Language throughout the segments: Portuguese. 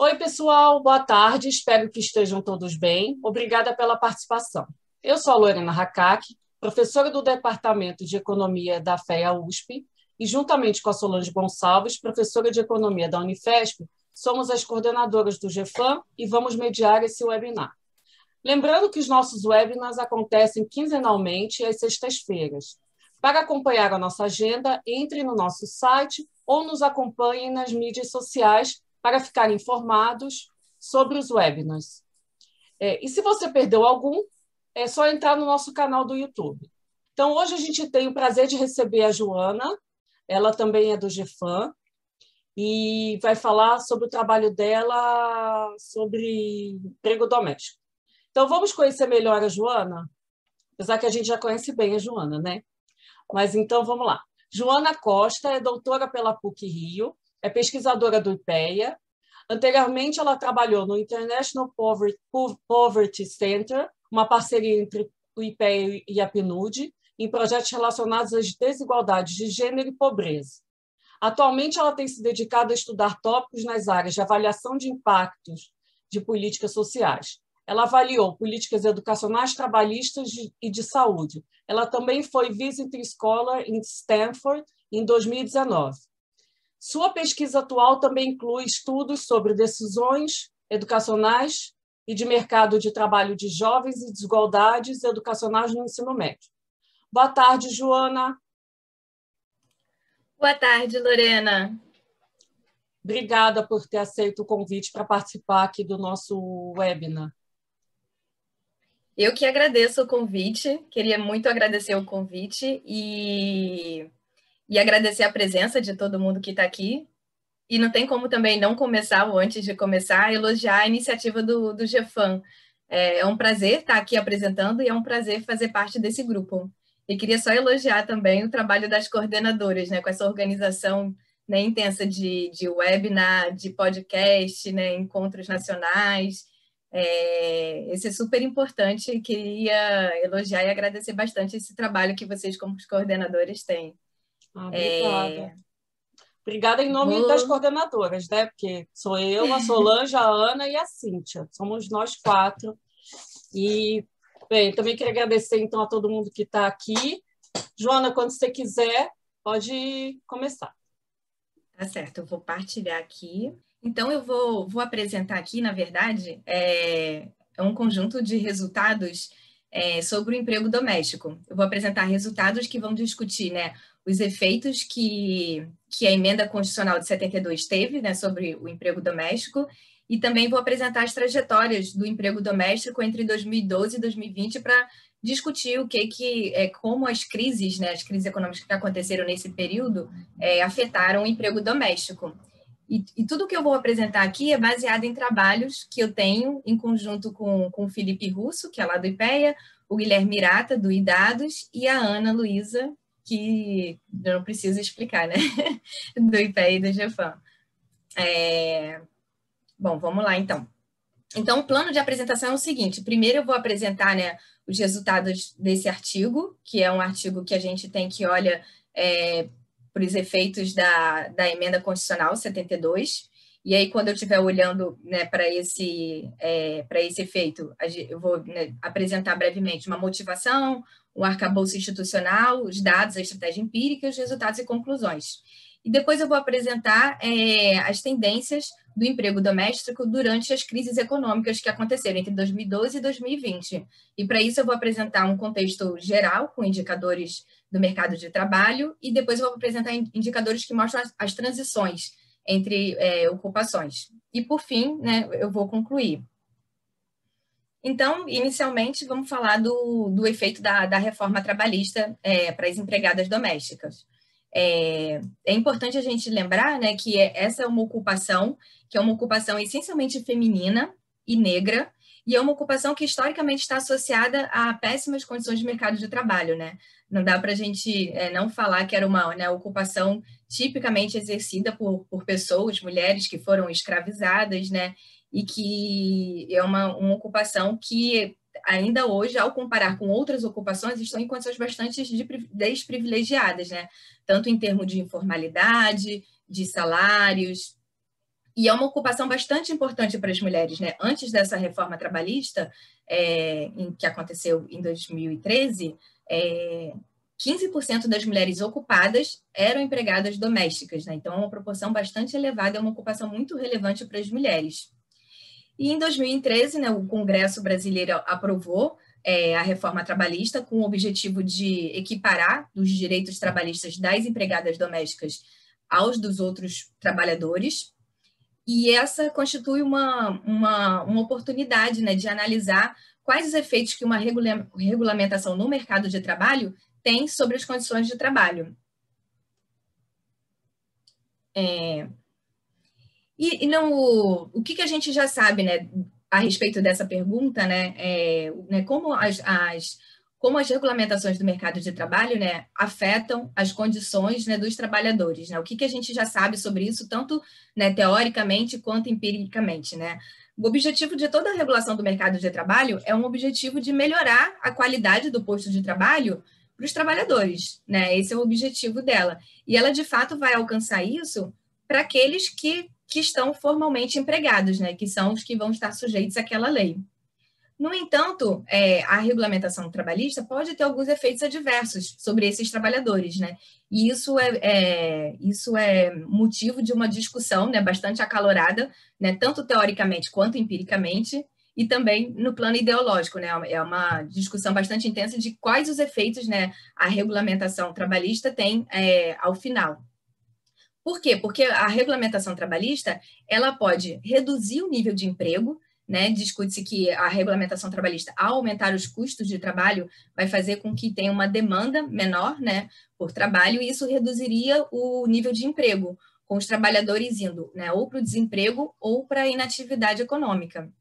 Oi, pessoal, boa tarde, espero que estejam todos bem. Obrigada pela participação. Eu sou a Lorena Hakak, professora do Departamento de Economia da FEA USP, e juntamente com a Solange Gonçalves, professora de Economia da Unifesp, somos as coordenadoras do GEFAM e vamos mediar esse webinar. Lembrando que os nossos webinars acontecem quinzenalmente às sextas-feiras. Para acompanhar a nossa agenda, entre no nosso site ou nos acompanhem nas mídias sociais para ficar informados sobre os webinars. E se você perdeu algum, é só entrar no nosso canal do YouTube. Então, hoje a gente tem o prazer de receber a Joana, ela também é do GEFAM, e vai falar sobre o trabalho dela sobre emprego doméstico. Então, vamos conhecer melhor a Joana? Apesar que a gente já conhece bem a Joana, né? Mas então, vamos lá. Joana Costa é doutora pela PUC-Rio, é pesquisadora do IPEA. Anteriormente, ela trabalhou no International Poverty Center, uma parceria entre o IPEA e a PNUD, em projetos relacionados às desigualdades de gênero e pobreza. Atualmente, ela tem se dedicado a estudar tópicos nas áreas de avaliação de impactos de políticas sociais. Ela avaliou políticas educacionais, trabalhistas e de saúde. Ela também foi Visiting Scholar em Stanford em 2019. Sua pesquisa atual também inclui estudos sobre decisões educacionais e de mercado de trabalho de jovens e desigualdades educacionais no ensino médio. Boa tarde, Joana. Boa tarde, Lorena. Obrigada por ter aceito o convite para participar aqui do nosso webinar. Eu que agradeço o convite, queria muito agradecer o convite e agradecer a presença de todo mundo que está aqui. E não tem como também não começar, ou antes de começar, elogiar a iniciativa do GEFAM. É um prazer estar aqui apresentando e é um prazer fazer parte desse grupo. E queria só elogiar também o trabalho das coordenadoras, né, com essa organização, né, intensa de webinar, de podcast, né, encontros nacionais. Esse é super importante. Queria elogiar e agradecer bastante esse trabalho que vocês, como coordenadores, têm. Obrigada. Obrigada em nome das coordenadoras, né? Porque sou eu, a Solange, a Ana e a Cíntia. Somos nós quatro. E, bem, também queria agradecer, então, a todo mundo que está aqui. Joana, quando você quiser, pode começar. Tá certo, eu vou partilhar aqui. Então, eu vou apresentar aqui, na verdade, é um conjunto de resultados sobre o emprego doméstico. Eu vou apresentar resultados que vão discutir, né, os efeitos que a emenda constitucional de 72 teve, né, sobre o emprego doméstico, e também vou apresentar as trajetórias do emprego doméstico entre 2012 e 2020 para discutir como as crises, né, as crises econômicas que aconteceram nesse período afetaram o emprego doméstico. E tudo que eu vou apresentar aqui é baseado em trabalhos que eu tenho em conjunto com o Felipe Russo, que é lá do IPEA, o Guilherme Mirata, do iDados, e a Ana Luísa, que eu não preciso explicar, né? Do IPEA e do GEFAM. Bom, vamos lá, então. Então, o plano de apresentação é o seguinte. Primeiro, eu vou apresentar, né, os resultados desse artigo, que é um artigo que a gente tem que olha para os efeitos da emenda constitucional 72. E aí, quando eu estiver olhando, né, para esse efeito, eu vou, né, apresentar brevemente uma motivação, um arcabouço institucional, os dados, a estratégia empírica, os resultados e conclusões. E depois eu vou apresentar as tendências do emprego doméstico durante as crises econômicas que aconteceram entre 2012 e 2020. E para isso eu vou apresentar um contexto geral com indicadores do mercado de trabalho e depois eu vou apresentar indicadores que mostram as transições entre ocupações. E por fim, né, eu vou concluir. Então, inicialmente, vamos falar do efeito da reforma trabalhista para as empregadas domésticas. É importante a gente lembrar, né, que essa é uma ocupação que é uma ocupação essencialmente feminina e negra, e é uma ocupação que historicamente está associada a péssimas condições de mercado de trabalho, né? Não dá para a gente não falar que era uma, né, ocupação tipicamente exercida por pessoas, mulheres que foram escravizadas, né? E que é uma ocupação que ainda hoje, ao comparar com outras ocupações, estão em condições bastante desprivilegiadas, né? Tanto em termos de informalidade, de salários, E é uma ocupação bastante importante para as mulheres, né? Antes dessa reforma trabalhista, que aconteceu em 2013, 15% das mulheres ocupadas eram empregadas domésticas, né? Então, é uma proporção bastante elevada, é uma ocupação muito relevante para as mulheres. E em 2013, né, o Congresso brasileiro aprovou a reforma trabalhista com o objetivo de equiparar os direitos trabalhistas das empregadas domésticas aos dos outros trabalhadores. E essa constitui uma oportunidade, né, de analisar quais os efeitos que uma regulamentação no mercado de trabalho tem sobre as condições de trabalho. O que a gente já sabe, né, a respeito dessa pergunta, né, como as regulamentações do mercado de trabalho, né, afetam as condições, né, dos trabalhadores, né? O que a gente já sabe sobre isso, tanto, né, teoricamente quanto empiricamente, né? O objetivo de toda a regulação do mercado de trabalho é um objetivo de melhorar a qualidade do posto de trabalho para os trabalhadores, né? Esse é o objetivo dela. E ela, de fato, vai alcançar isso para aqueles que estão formalmente empregados, né? Que são os que vão estar sujeitos àquela lei. No entanto, a regulamentação trabalhista pode ter alguns efeitos adversos sobre esses trabalhadores, né? E isso é motivo de uma discussão, né, bastante acalorada, né, tanto teoricamente quanto empiricamente, e também no plano ideológico, né? É uma discussão bastante intensa de quais os efeitos, né, a regulamentação trabalhista tem ao final. Por quê? Porque a regulamentação trabalhista ela pode reduzir o nível de emprego, né? Discute-se que a regulamentação trabalhista, ao aumentar os custos de trabalho, vai fazer com que tenha uma demanda menor, né, por trabalho, e isso reduziria o nível de emprego, com os trabalhadores indo, né, ou para o desemprego ou para a inatividade econômica.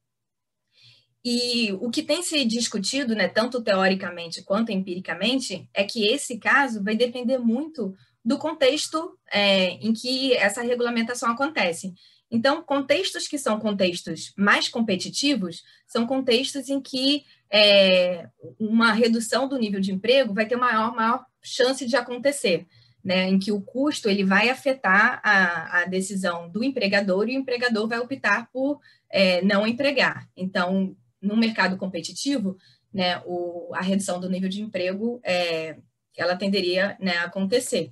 E o que tem se discutido, né, tanto teoricamente quanto empiricamente, é que esse caso vai depender muito do contexto em que essa regulamentação acontece. Então, contextos que são contextos mais competitivos são contextos em que uma redução do nível de emprego vai ter maior chance de acontecer, né, em que o custo ele vai afetar a decisão do empregador e o empregador vai optar por não empregar. Então, no mercado competitivo, né, a redução do nível de emprego ela tenderia, né, a acontecer.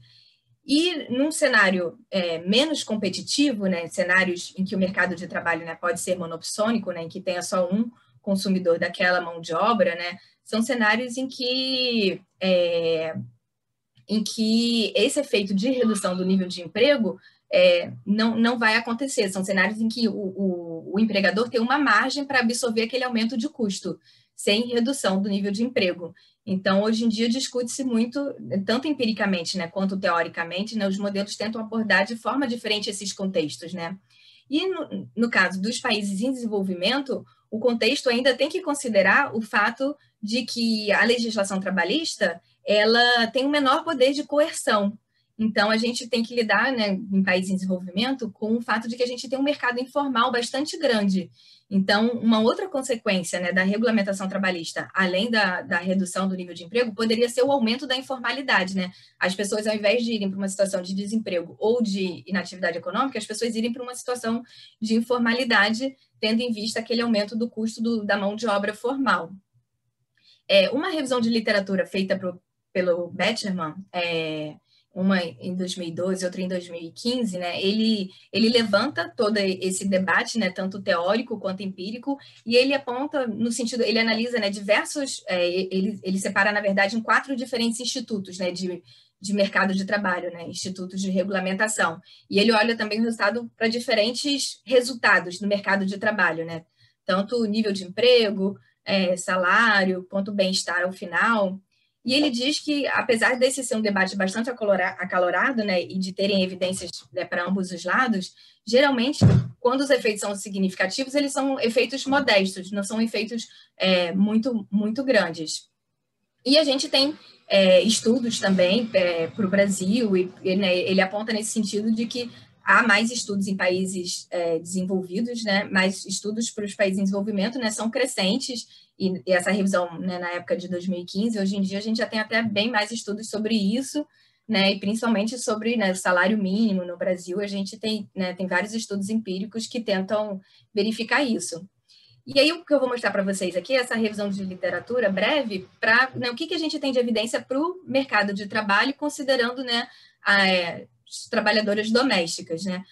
E num cenário menos competitivo, né, cenários em que o mercado de trabalho, né, pode ser monopsônico, né, em que tenha só um consumidor daquela mão de obra, né, são cenários em que esse efeito de redução do nível de emprego não vai acontecer. São cenários em que o empregador tem uma margem para absorver aquele aumento de custo, sem redução do nível de emprego. Então, hoje em dia, discute-se muito, tanto empiricamente, né, quanto teoricamente, né, os modelos tentam abordar de forma diferente esses contextos, né? E, no caso dos países em desenvolvimento, o contexto ainda tem que considerar o fato de que a legislação trabalhista ela tem um menor poder de coerção. Então, a gente tem que lidar, né, em países em desenvolvimento, com o fato de que a gente tem um mercado informal bastante grande. Então, uma outra consequência, né, da regulamentação trabalhista, além da redução do nível de emprego, poderia ser o aumento da informalidade, né? As pessoas, ao invés de irem para uma situação de desemprego ou de inatividade econômica, as pessoas irem para uma situação de informalidade, tendo em vista aquele aumento do custo da mão de obra formal. Uma revisão de literatura feita pelo Betterman, uma em 2012, outra em 2015, né, ele levanta todo esse debate, né, tanto teórico quanto empírico, e ele aponta no sentido, ele analisa, né, diversos, ele separa, na verdade, em 4 diferentes institutos, né, de mercado de trabalho, né, institutos de regulamentação, e ele olha também o resultado para diferentes resultados no mercado de trabalho, né, tanto nível de emprego, salário, quanto bem-estar ao final. E ele diz que, apesar desse ser um debate bastante acalorado, né, e de terem evidências, né, para ambos os lados, geralmente, quando os efeitos são significativos, eles são efeitos modestos, não são efeitos muito, muito grandes. E a gente tem estudos também para o Brasil, e né, ele aponta nesse sentido de que há mais estudos em países desenvolvidos, né, mas estudos para os países em desenvolvimento, né, são crescentes, e essa revisão, né, na época de 2015, hoje em dia a gente já tem até bem mais estudos sobre isso, né, e principalmente sobre, né, o salário mínimo no Brasil. A gente tem, né, tem vários estudos empíricos que tentam verificar isso. E aí, o que eu vou mostrar para vocês aqui é essa revisão de literatura breve para, né, o que a gente tem de evidência para o mercado de trabalho, considerando, né, as trabalhadoras domésticas, né?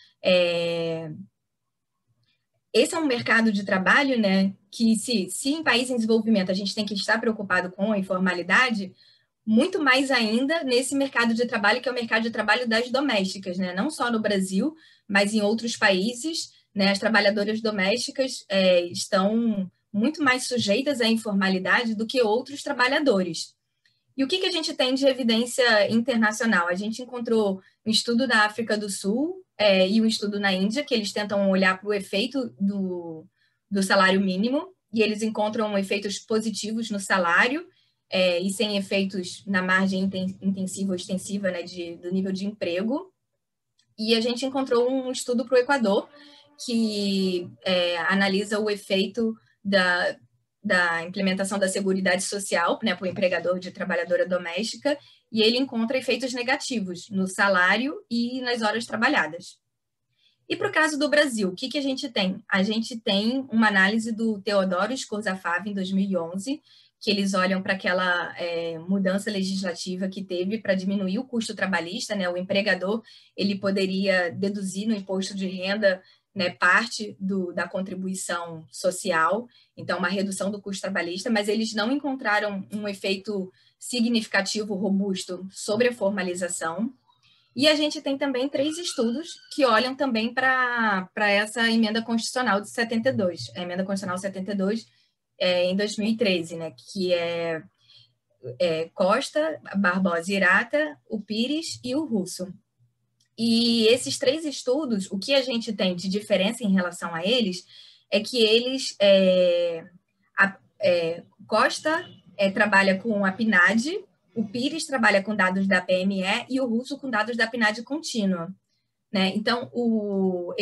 Esse é um mercado de trabalho, né, que se em países em desenvolvimento a gente tem que estar preocupado com a informalidade, muito mais ainda nesse mercado de trabalho, que é o mercado de trabalho das domésticas, né? Não só no Brasil, mas em outros países, né? As trabalhadoras domésticas estão muito mais sujeitas à informalidade do que outros trabalhadores. E o que a gente tem de evidência internacional? A gente encontrou um estudo da África do Sul e um estudo na Índia, que eles tentam olhar para o efeito do salário mínimo, e eles encontram efeitos positivos no salário, e sem efeitos na margem intensiva ou extensiva, né, do nível de emprego. E a gente encontrou um estudo para o Equador, que analisa o efeito da implementação da Seguridade Social, né, para o empregador de trabalhadora doméstica, e ele encontra efeitos negativos no salário e nas horas trabalhadas. E para o caso do Brasil, o que a gente tem? A gente tem uma análise do Teodoro Scorzafave, em 2011, que eles olham para aquela mudança legislativa que teve para diminuir o custo trabalhista, né? O empregador ele poderia deduzir no imposto de renda, né, parte da contribuição social, então uma redução do custo trabalhista, mas eles não encontraram um efeito significativo, robusto sobre a formalização. E a gente tem também 3 estudos que olham também para essa emenda constitucional de 72, a emenda constitucional 72 em 2013, né, que é Costa, Barbosa Irata, o Pires e o Russo. E esses 3 estudos, o que a gente tem de diferença em relação a eles é que eles, Costa trabalha com a PNAD, o Pires trabalha com dados da PME e o Russo com dados da PNAD contínua. Né? Então, o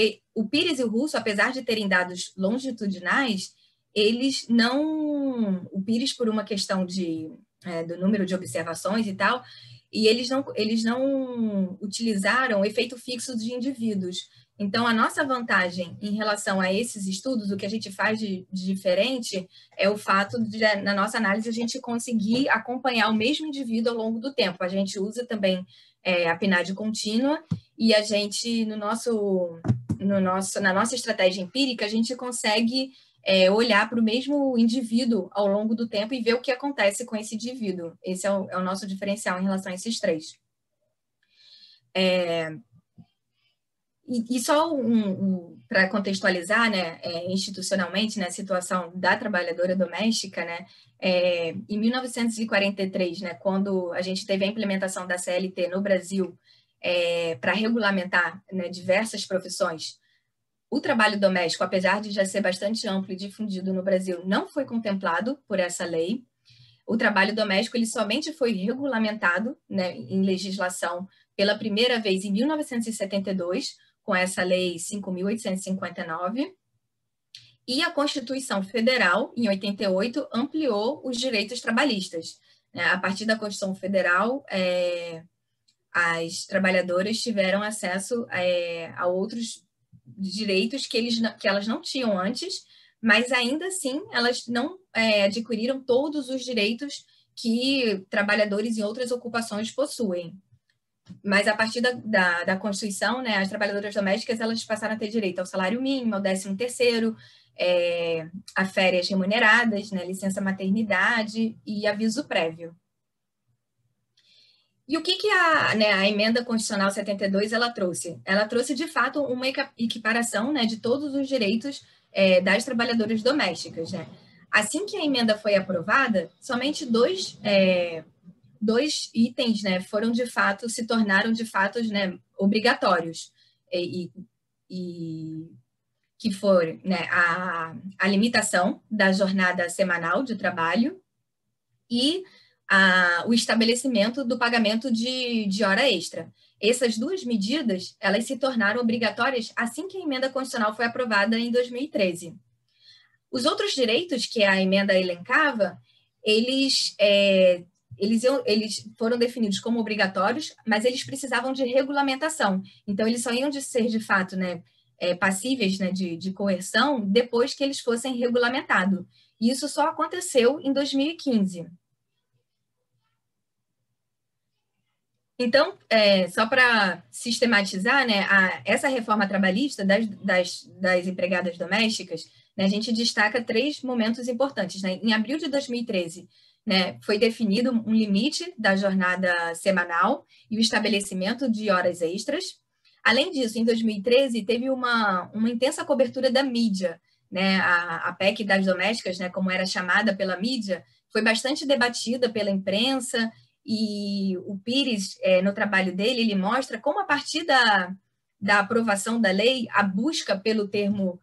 Pires e o Russo, apesar de terem dados longitudinais, eles não... O Pires, por uma questão do número de observações e tal, e eles não utilizaram o efeito fixo de indivíduos. Então, a nossa vantagem em relação a esses estudos, o que a gente faz de diferente, é o fato de, na nossa análise, a gente conseguir acompanhar o mesmo indivíduo ao longo do tempo. A gente usa também a PNAD contínua e a gente, na nossa estratégia empírica, a gente consegue olhar para o mesmo indivíduo ao longo do tempo e ver o que acontece com esse indivíduo. Esse é o nosso diferencial em relação a esses 3. E só para contextualizar, né, institucionalmente, né, a situação da trabalhadora doméstica, né, em 1943, né, quando a gente teve a implementação da CLT no Brasil para regulamentar, né, diversas profissões, o trabalho doméstico, apesar de já ser bastante amplo e difundido no Brasil, não foi contemplado por essa lei. O trabalho doméstico ele somente foi regulamentado, né, em legislação pela primeira vez em 1972, com essa lei 5.859, e a Constituição Federal, em 88, ampliou os direitos trabalhistas. A partir da Constituição Federal, as trabalhadoras tiveram acesso a outros direitos que elas não tinham antes, mas ainda assim elas não adquiriram todos os direitos que trabalhadores em outras ocupações possuem. Mas a partir da Constituição, né, as trabalhadoras domésticas elas passaram a ter direito ao salário mínimo, ao 13º, a férias remuneradas, né, licença maternidade e aviso prévio. E o que a emenda constitucional 72 ela trouxe? Ela trouxe, de fato, uma equiparação, né, de todos os direitos das trabalhadoras domésticas. Né? Assim que a emenda foi aprovada, somente dois itens, né, se tornaram de fato, né, obrigatórios, e que foram, né, a limitação da jornada semanal de trabalho e o estabelecimento do pagamento de hora extra. Essas 2 medidas, elas se tornaram obrigatórias assim que a emenda constitucional foi aprovada em 2013. Os outros direitos que a emenda elencava, eles eles foram definidos como obrigatórios, mas eles precisavam de regulamentação. Então, eles só iam de ser, de fato, né, passíveis, né, de coerção depois que eles fossem regulamentados. E isso só aconteceu em 2015. Então, só para sistematizar, né, essa reforma trabalhista das empregadas domésticas, né, a gente destaca 3 momentos importantes. Né? Em abril de 2013, né, foi definido um limite da jornada semanal e o estabelecimento de horas extras. Além disso, em 2013, teve uma intensa cobertura da mídia. Né? A PEC das domésticas, né, como era chamada pela mídia, foi bastante debatida pela imprensa. E o Pires, no trabalho dele, ele mostra como, a partir da aprovação da lei, a busca pelo termo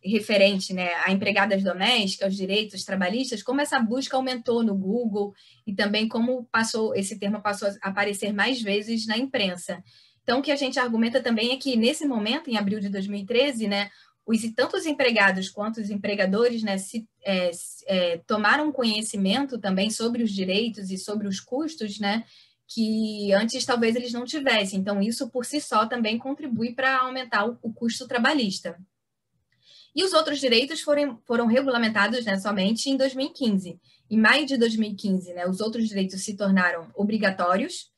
referente, né, a empregadas domésticas, aos direitos trabalhistas, como essa busca aumentou no Google e também como esse termo passou a aparecer mais vezes na imprensa. Então, o que a gente argumenta também é que, nesse momento, em abril de 2013, né, tanto os empregados quanto os empregadores, né, tomaram conhecimento também sobre os direitos e sobre os custos, né, que antes talvez eles não tivessem. Então, isso por si só também contribui para aumentar o custo trabalhista. E os outros direitos foram regulamentados, né, somente em 2015. Em maio de 2015, né, os outros direitos se tornaram obrigatórios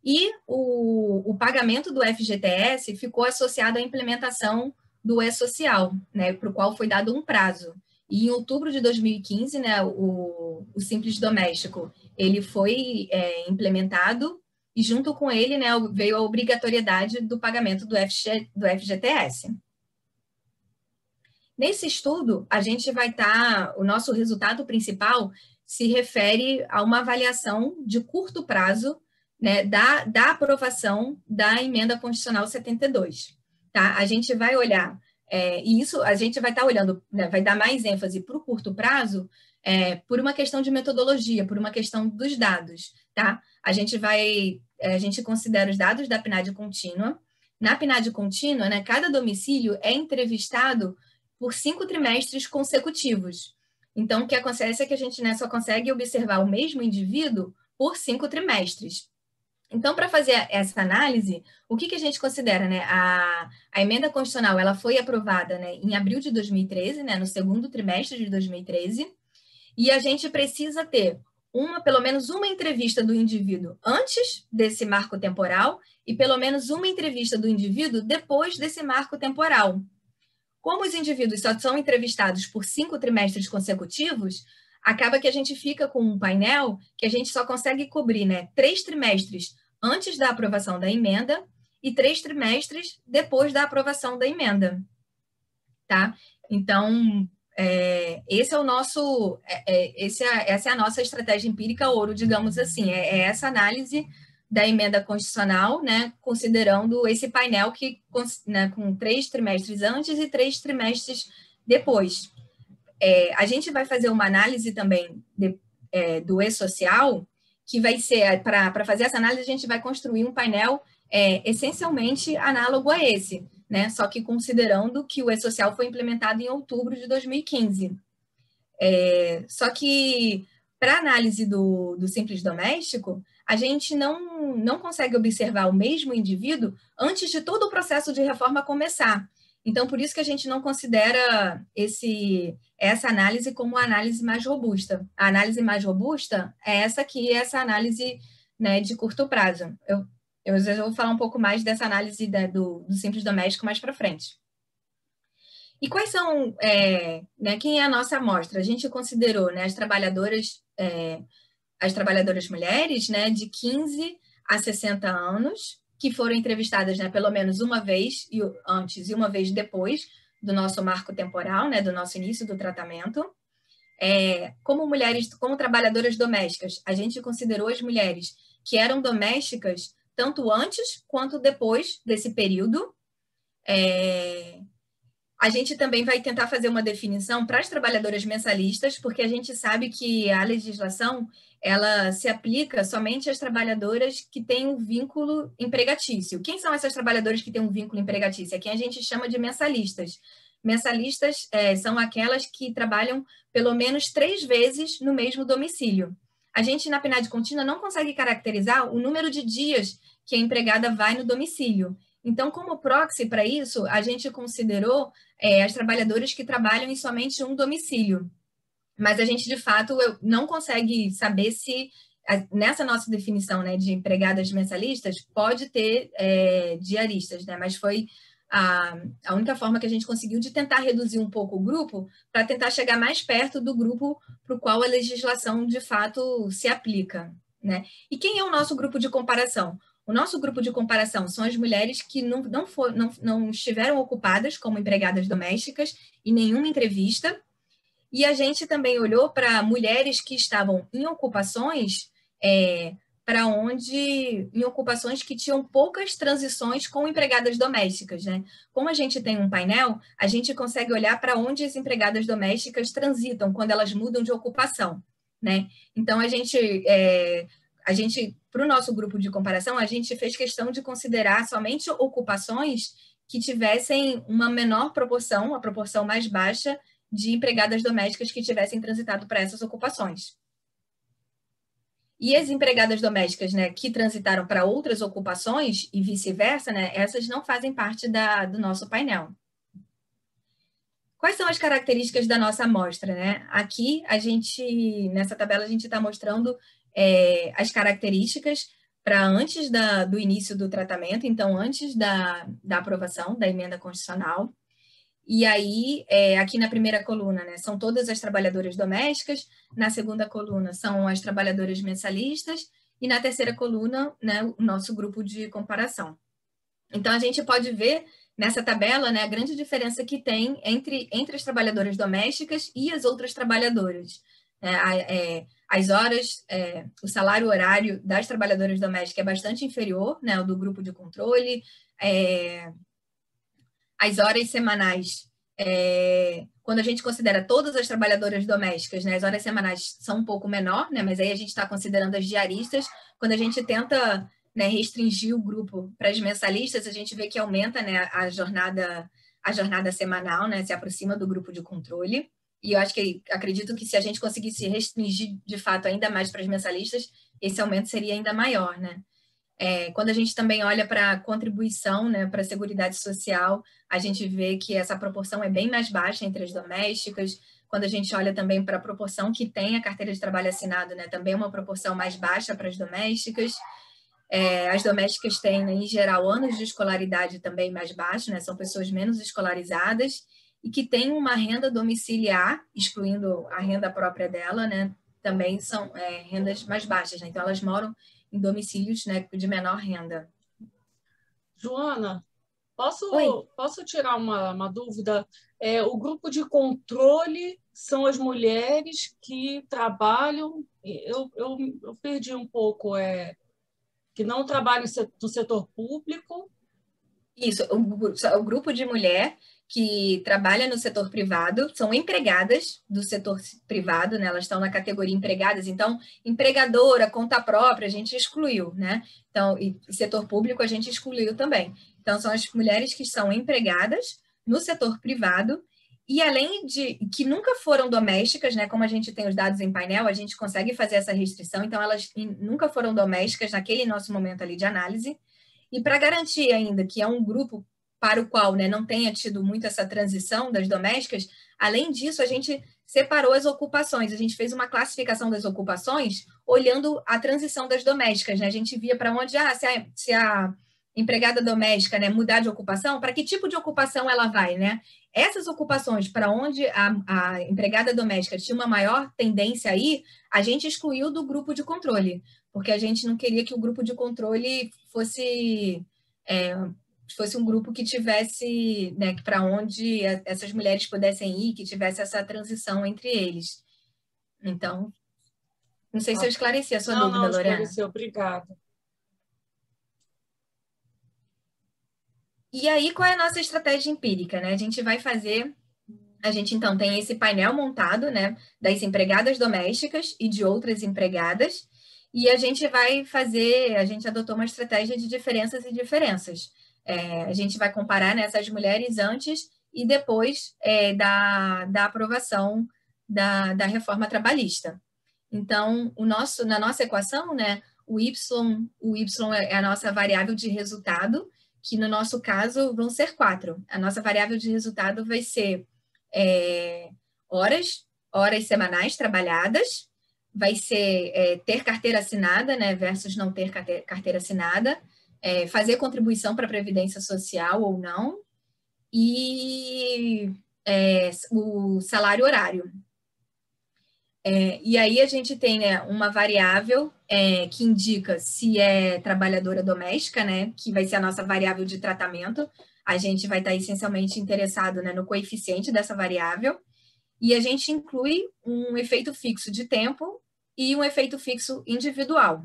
e o pagamento do FGTS ficou associado à implementação do E-Social, né, para o qual foi dado um prazo. E em outubro de 2015, né, o Simples Doméstico, ele foi implementado e junto com ele, né, veio a obrigatoriedade do pagamento do FGTS. Nesse estudo, a gente vai o nosso resultado principal se refere a uma avaliação de curto prazo, né, da aprovação da Emenda Constitucional 72. Tá? A gente vai olhar, e isso a gente vai estar olhando, né, vai dar mais ênfase para o curto prazo, por uma questão de metodologia, por uma questão dos dados. Tá? A gente considera os dados da PNAD contínua. Na PNAD contínua, né, cada domicílio é entrevistado por 5 trimestres consecutivos. Então, o que acontece é que a gente, né, só consegue observar o mesmo indivíduo por 5 trimestres. Então, para fazer essa análise, o que a gente considera? Né? A emenda constitucional ela foi aprovada, né, em abril de 2013, né, no segundo trimestre de 2013, e a gente precisa ter pelo menos uma entrevista do indivíduo antes desse marco temporal e pelo menos uma entrevista do indivíduo depois desse marco temporal. Como os indivíduos só são entrevistados por 5 trimestres consecutivos, acaba que a gente fica com um painel que a gente só consegue cobrir, né, 3 trimestres antes da aprovação da emenda e 3 trimestres depois da aprovação da emenda. Tá? Então, esse é o nosso, essa é a nossa estratégia empírica ouro, digamos assim, essa análise da emenda constitucional, né, considerando esse painel né, com 3 trimestres antes e 3 trimestres depois. A gente vai fazer uma análise também do E-Social, que vai ser, para fazer essa análise, a gente vai construir um painel essencialmente análogo a esse, né, só que considerando que o E-Social foi implementado em outubro de 2015. Só que, para análise do Simples Doméstico, a gente não consegue observar o mesmo indivíduo antes de todo o processo de reforma começar. Então, por isso que a gente não considera essa análise como a análise mais robusta. A análise mais robusta é essa aqui, essa análise, né, de curto prazo. Eu vou falar um pouco mais dessa análise do Simples Doméstico mais para frente. E quais são, né, quem é a nossa amostra? A gente considerou, né, as trabalhadoras mulheres, né, de 15 a 60 anos, que foram entrevistadas, né, pelo menos uma vez antes e uma vez depois do nosso marco temporal, né, do nosso início do tratamento. Como trabalhadoras domésticas, a gente considerou as mulheres que eram domésticas tanto antes quanto depois desse período. A gente também vai tentar fazer uma definição para as trabalhadoras mensalistas, porque a gente sabe que a legislação ela se aplica somente às trabalhadoras que têm um vínculo empregatício. Quem são essas trabalhadoras que têm um vínculo empregatício? Aqui a gente chama de mensalistas. Mensalistas são aquelas que trabalham pelo menos 3 vezes no mesmo domicílio. a gente, na PNAD contínua, não consegue caracterizar o número de dias que a empregada vai no domicílio. Então, como proxy para isso, a gente considerou as trabalhadoras que trabalham em somente um domicílio. Mas a gente, de fato, não consegue saber se, nessa nossa definição, né, de empregadas mensalistas, pode ter diaristas, né? Mas foi a única forma que a gente conseguiu de tentar reduzir um pouco o grupo para tentar chegar mais perto do grupo para o qual a legislação, de fato, se aplica, né? E quem é o nosso grupo de comparação? O nosso grupo de comparação são as mulheres que não estiveram ocupadas como empregadas domésticas em nenhuma entrevista. E a gente também olhou para mulheres que estavam em ocupações em ocupações que tinham poucas transições com empregadas domésticas, né? Como a gente tem um painel, a gente consegue olhar para onde as empregadas domésticas transitam quando elas mudam de ocupação, né? Então a gente para o nosso grupo de comparação, a gente fez questão de considerar somente ocupações que tivessem uma menor proporção, uma proporção mais baixa de empregadas domésticas que tivessem transitado para essas ocupações. E as empregadas domésticas, né, que transitaram para outras ocupações e vice-versa, né, essas não fazem parte do nosso painel. Quais são as características da nossa amostra, né? Aqui, nessa tabela, a gente está mostrando as características para antes do início do tratamento, então, antes da aprovação da emenda constitucional. E aí, aqui na primeira coluna, né, são todas as trabalhadoras domésticas, na segunda coluna são as trabalhadoras mensalistas, e na terceira coluna, né, o nosso grupo de comparação. Então, a gente pode ver nessa tabela, né, a grande diferença que tem entre as trabalhadoras domésticas e as outras trabalhadoras. As horas, o salário horário das trabalhadoras domésticas é bastante inferior, né, ao do grupo de controle. As horas semanais, quando a gente considera todas as trabalhadoras domésticas, né, as horas semanais são um pouco menor, né, mas aí a gente está considerando as diaristas. Quando a gente tenta, né, restringir o grupo para as mensalistas, a gente vê que aumenta, né, a jornada semanal, né, se aproxima do grupo de controle. E eu acredito que se a gente conseguisse restringir de fato ainda mais para as mensalistas, esse aumento seria ainda maior, né? Quando a gente também olha para a contribuição, né, para a Seguridade Social, a gente vê que essa proporção é bem mais baixa entre as domésticas. Quando a gente olha também para a proporção que tem a carteira de trabalho assinado, né, também é uma proporção mais baixa para as domésticas. As domésticas têm, né, em geral, anos de escolaridade também mais baixos, né, são pessoas menos escolarizadas e que têm uma renda domiciliar, excluindo a renda própria dela, né, também são rendas mais baixas, né, então elas moram em domicílios, né, de menor renda. Joana, Oi. posso tirar uma dúvida? O grupo de controle são as mulheres que trabalham, eu perdi um pouco, que não trabalham no setor público. Isso, o grupo de mulher que trabalha no setor privado são empregadas do setor privado, né? Elas estão na categoria empregadas, então, empregadora, conta própria, a gente excluiu, né? Então, e setor público a gente excluiu também. Então, são as mulheres que são empregadas no setor privado e além de que nunca foram domésticas, né? Como a gente tem os dados em painel, a gente consegue fazer essa restrição, então elas nunca foram domésticas naquele nosso momento ali de análise. E para garantir ainda que é um grupo para o qual, né, não tenha tido muito essa transição das domésticas, além disso, a gente separou as ocupações, a gente fez uma classificação das ocupações olhando a transição das domésticas, né? A gente via para onde, se a empregada doméstica, né, mudar de ocupação, para que tipo de ocupação ela vai, né? Essas ocupações para onde a empregada doméstica tinha uma maior tendência aí, a gente excluiu do grupo de controle, porque a gente não queria que o grupo de controle fosse um grupo que tivesse, né, para onde essas mulheres pudessem ir, que tivesse essa transição entre eles. Então, não sei se eu esclareci a sua dúvida, Lorena. Esclareceu, obrigada. E aí, qual é a nossa estratégia empírica, né? A gente, então, tem esse painel montado, né, das empregadas domésticas e de outras empregadas, e a gente adotou uma estratégia de diferenças e diferenças. A gente vai comparar, né, essas mulheres antes e depois da aprovação da reforma trabalhista. Então, na nossa equação, né, o y é a nossa variável de resultado, que no nosso caso vão ser 4. A nossa variável de resultado vai ser horas semanais trabalhadas, vai ser ter carteira assinada, né, versus não ter carteira assinada, fazer contribuição para a Previdência Social ou não, e o salário horário. E aí a gente tem, né, uma variável que indica se é trabalhadora doméstica, né, que vai ser a nossa variável de tratamento. A gente vai estar essencialmente interessado, né, no coeficiente dessa variável. E a gente inclui um efeito fixo de tempo e um efeito fixo individual.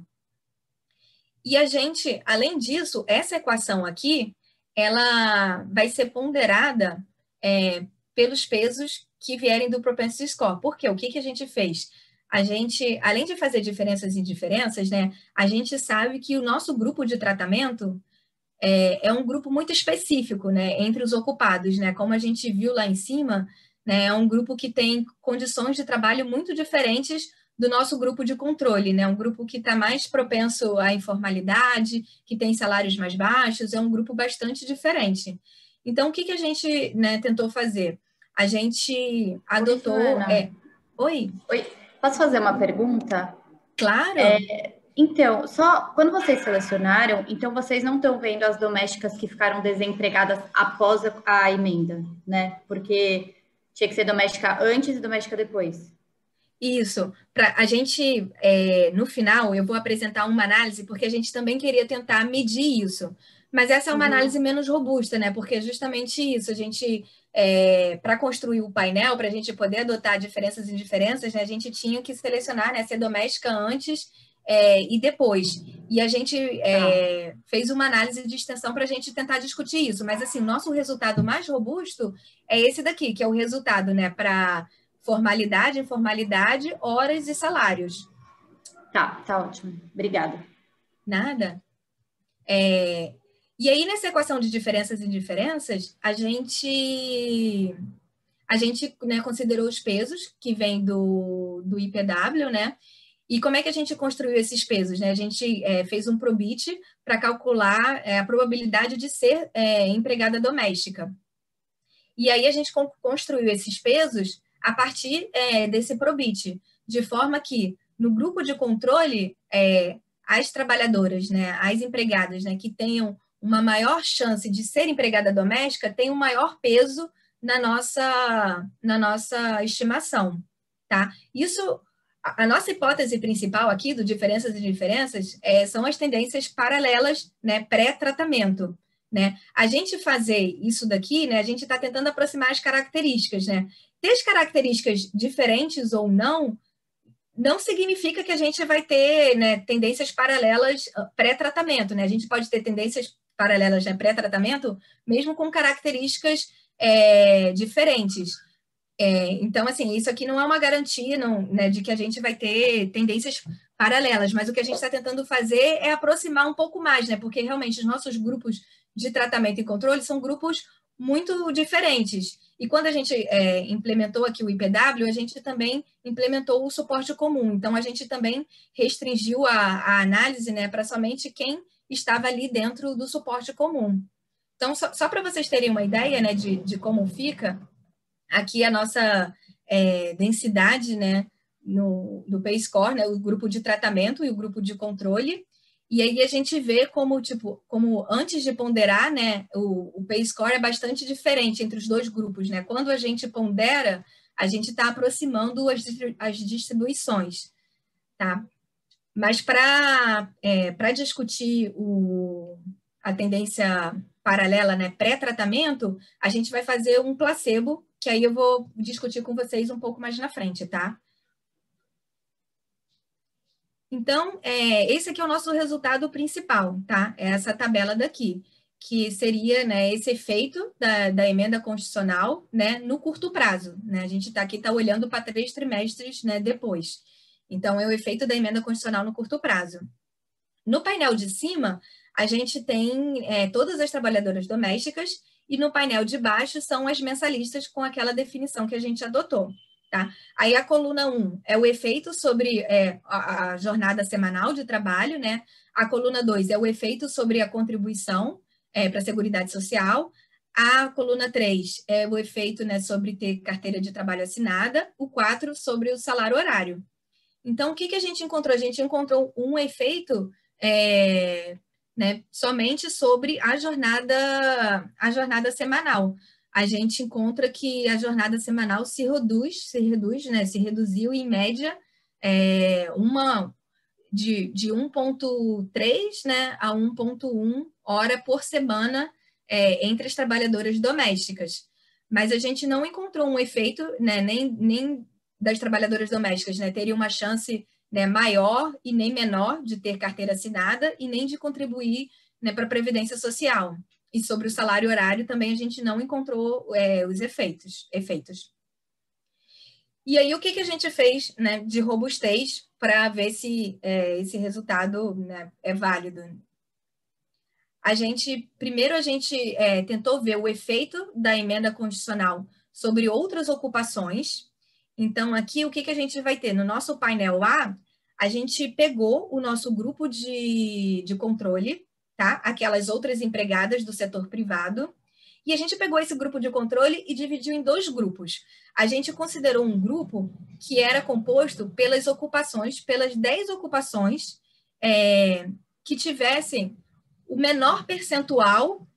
E a gente, além disso, essa equação aqui, ela vai ser ponderada pelos pesos que vierem do propensity score. Por quê? O que a gente fez? A gente, além de fazer diferenças e indiferenças, né, a gente sabe que o nosso grupo de tratamento é um grupo muito específico, né, entre os ocupados, né, como a gente viu lá em cima, né, é um grupo que tem condições de trabalho muito diferentes do nosso grupo de controle, né, um grupo que está mais propenso à informalidade, que tem salários mais baixos, é um grupo bastante diferente. Então, o que a gente, né, tentou fazer? A gente adotou... Oi? Oi, posso fazer uma pergunta? Claro. Então, só quando vocês selecionaram, então vocês não estão vendo as domésticas que ficaram desempregadas após a emenda, né? Porque tinha que ser doméstica antes e doméstica depois. Isso. A gente, no final, eu vou apresentar uma análise, porque a gente também queria tentar medir isso. Mas essa é uma análise menos robusta, né? Porque é justamente isso. A gente, para construir o painel, para a gente poder adotar diferenças e indiferenças, né, a gente tinha que selecionar, né, ser doméstica antes e depois. E a gente fez uma análise de extensão para a gente tentar discutir isso. Mas, assim, nosso resultado mais robusto é esse daqui, que é o resultado, né, para formalidade, informalidade, horas e salários. Tá ótimo. Obrigada. Nada. E aí, nessa equação de diferenças e indiferenças, a gente né, considerou os pesos que vêm do IPW, né? E como é que a gente construiu esses pesos? Né? A gente fez um probit para calcular a probabilidade de ser empregada doméstica. E aí a gente construiu esses pesos a partir desse probit, de forma que no grupo de controle, as trabalhadoras, né, as empregadas, né, que tenham uma maior chance de ser empregada doméstica, têm um maior peso na nossa estimação, tá? Isso, a nossa hipótese principal aqui do diferenças e diferenças são as tendências paralelas, né, pré-tratamento. Né? A gente fazer isso daqui, né, a gente está tentando aproximar as características. Né? Ter as características diferentes ou não significa que a gente vai ter, né, tendências paralelas pré-tratamento. Né? A gente pode ter tendências paralelas, né, pré-tratamento, mesmo com características diferentes. Então, assim, isso aqui não é uma garantia né, de que a gente vai ter tendências paralelas, mas o que a gente está tentando fazer é aproximar um pouco mais, né? Porque realmente os nossos grupos de tratamento e controle são grupos muito diferentes. E quando a gente implementou aqui o IPW, a gente também implementou o suporte comum. Então, a gente também restringiu a análise, né, para somente quem estava ali dentro do suporte comum. Então, só para vocês terem uma ideia, né, de como fica, aqui a nossa densidade, né, do P-score, né, o grupo de tratamento e o grupo de controle. E aí a gente vê como antes de ponderar, né, o P-score é bastante diferente entre os dois grupos, né? Quando a gente pondera, a gente está aproximando as distribuições, tá? Mas para discutir a tendência paralela, né, pré-tratamento, a gente vai fazer um placebo, que aí eu vou discutir com vocês um pouco mais na frente, tá? Então, esse aqui é o nosso resultado principal, tá? É essa tabela daqui, que seria, né, esse efeito da emenda constitucional, né, no curto prazo, né? A gente aqui está olhando para 3 trimestres, né, depois. Então, é o efeito da emenda constitucional no curto prazo. No painel de cima, a gente tem todas as trabalhadoras domésticas e no painel de baixo são as mensalistas com aquela definição que a gente adotou, Tá? Aí a coluna 1 é o efeito sobre a jornada semanal de trabalho, né? A coluna 2 é o efeito sobre a contribuição para a Seguridade Social. A coluna 3 é o efeito, né, sobre ter carteira de trabalho assinada. O 4 sobre o salário horário. Então, o que a gente encontrou? A gente encontrou um efeito né, somente sobre a jornada semanal. A gente encontra que a jornada semanal se reduziu em média de 1,3, né, a 1,1 hora por semana entre as trabalhadoras domésticas. Mas a gente não encontrou um efeito, né, nem das trabalhadoras domésticas, né, teria uma chance, né, maior e nem menor de ter carteira assinada e nem de contribuir, né, para a Previdência Social. E sobre o salário horário também a gente não encontrou os efeitos. E aí, o que a gente fez, né, de robustez para ver se esse resultado, né, é válido? Primeiro a gente tentou ver o efeito da emenda constitucional sobre outras ocupações. Então, aqui, o que a gente vai ter? No nosso painel a gente pegou o nosso grupo de controle, tá? Aquelas outras empregadas do setor privado, e a gente pegou esse grupo de controle e dividiu em 2 grupos. A gente considerou um grupo que era composto pelas 10 ocupações que tivessem o menor percentual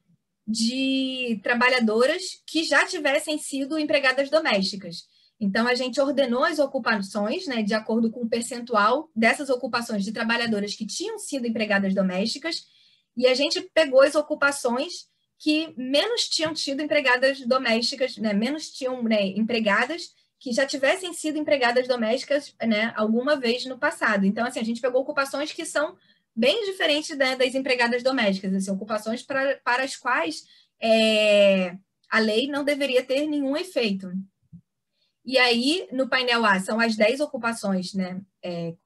de trabalhadoras que já tivessem sido empregadas domésticas. Então, a gente ordenou as ocupações, né, de acordo com o percentual dessas ocupações de trabalhadoras que tinham sido empregadas domésticas, e a gente pegou as ocupações que menos tinham tido empregadas domésticas, né, menos tinham, né, empregadas que já tivessem sido empregadas domésticas, né, alguma vez no passado. Então, assim, a gente pegou ocupações que são bem diferentes, né, das empregadas domésticas, assim, ocupações para as quais a lei não deveria ter nenhum efeito. E aí, no painel A, são as 10 ocupações, né,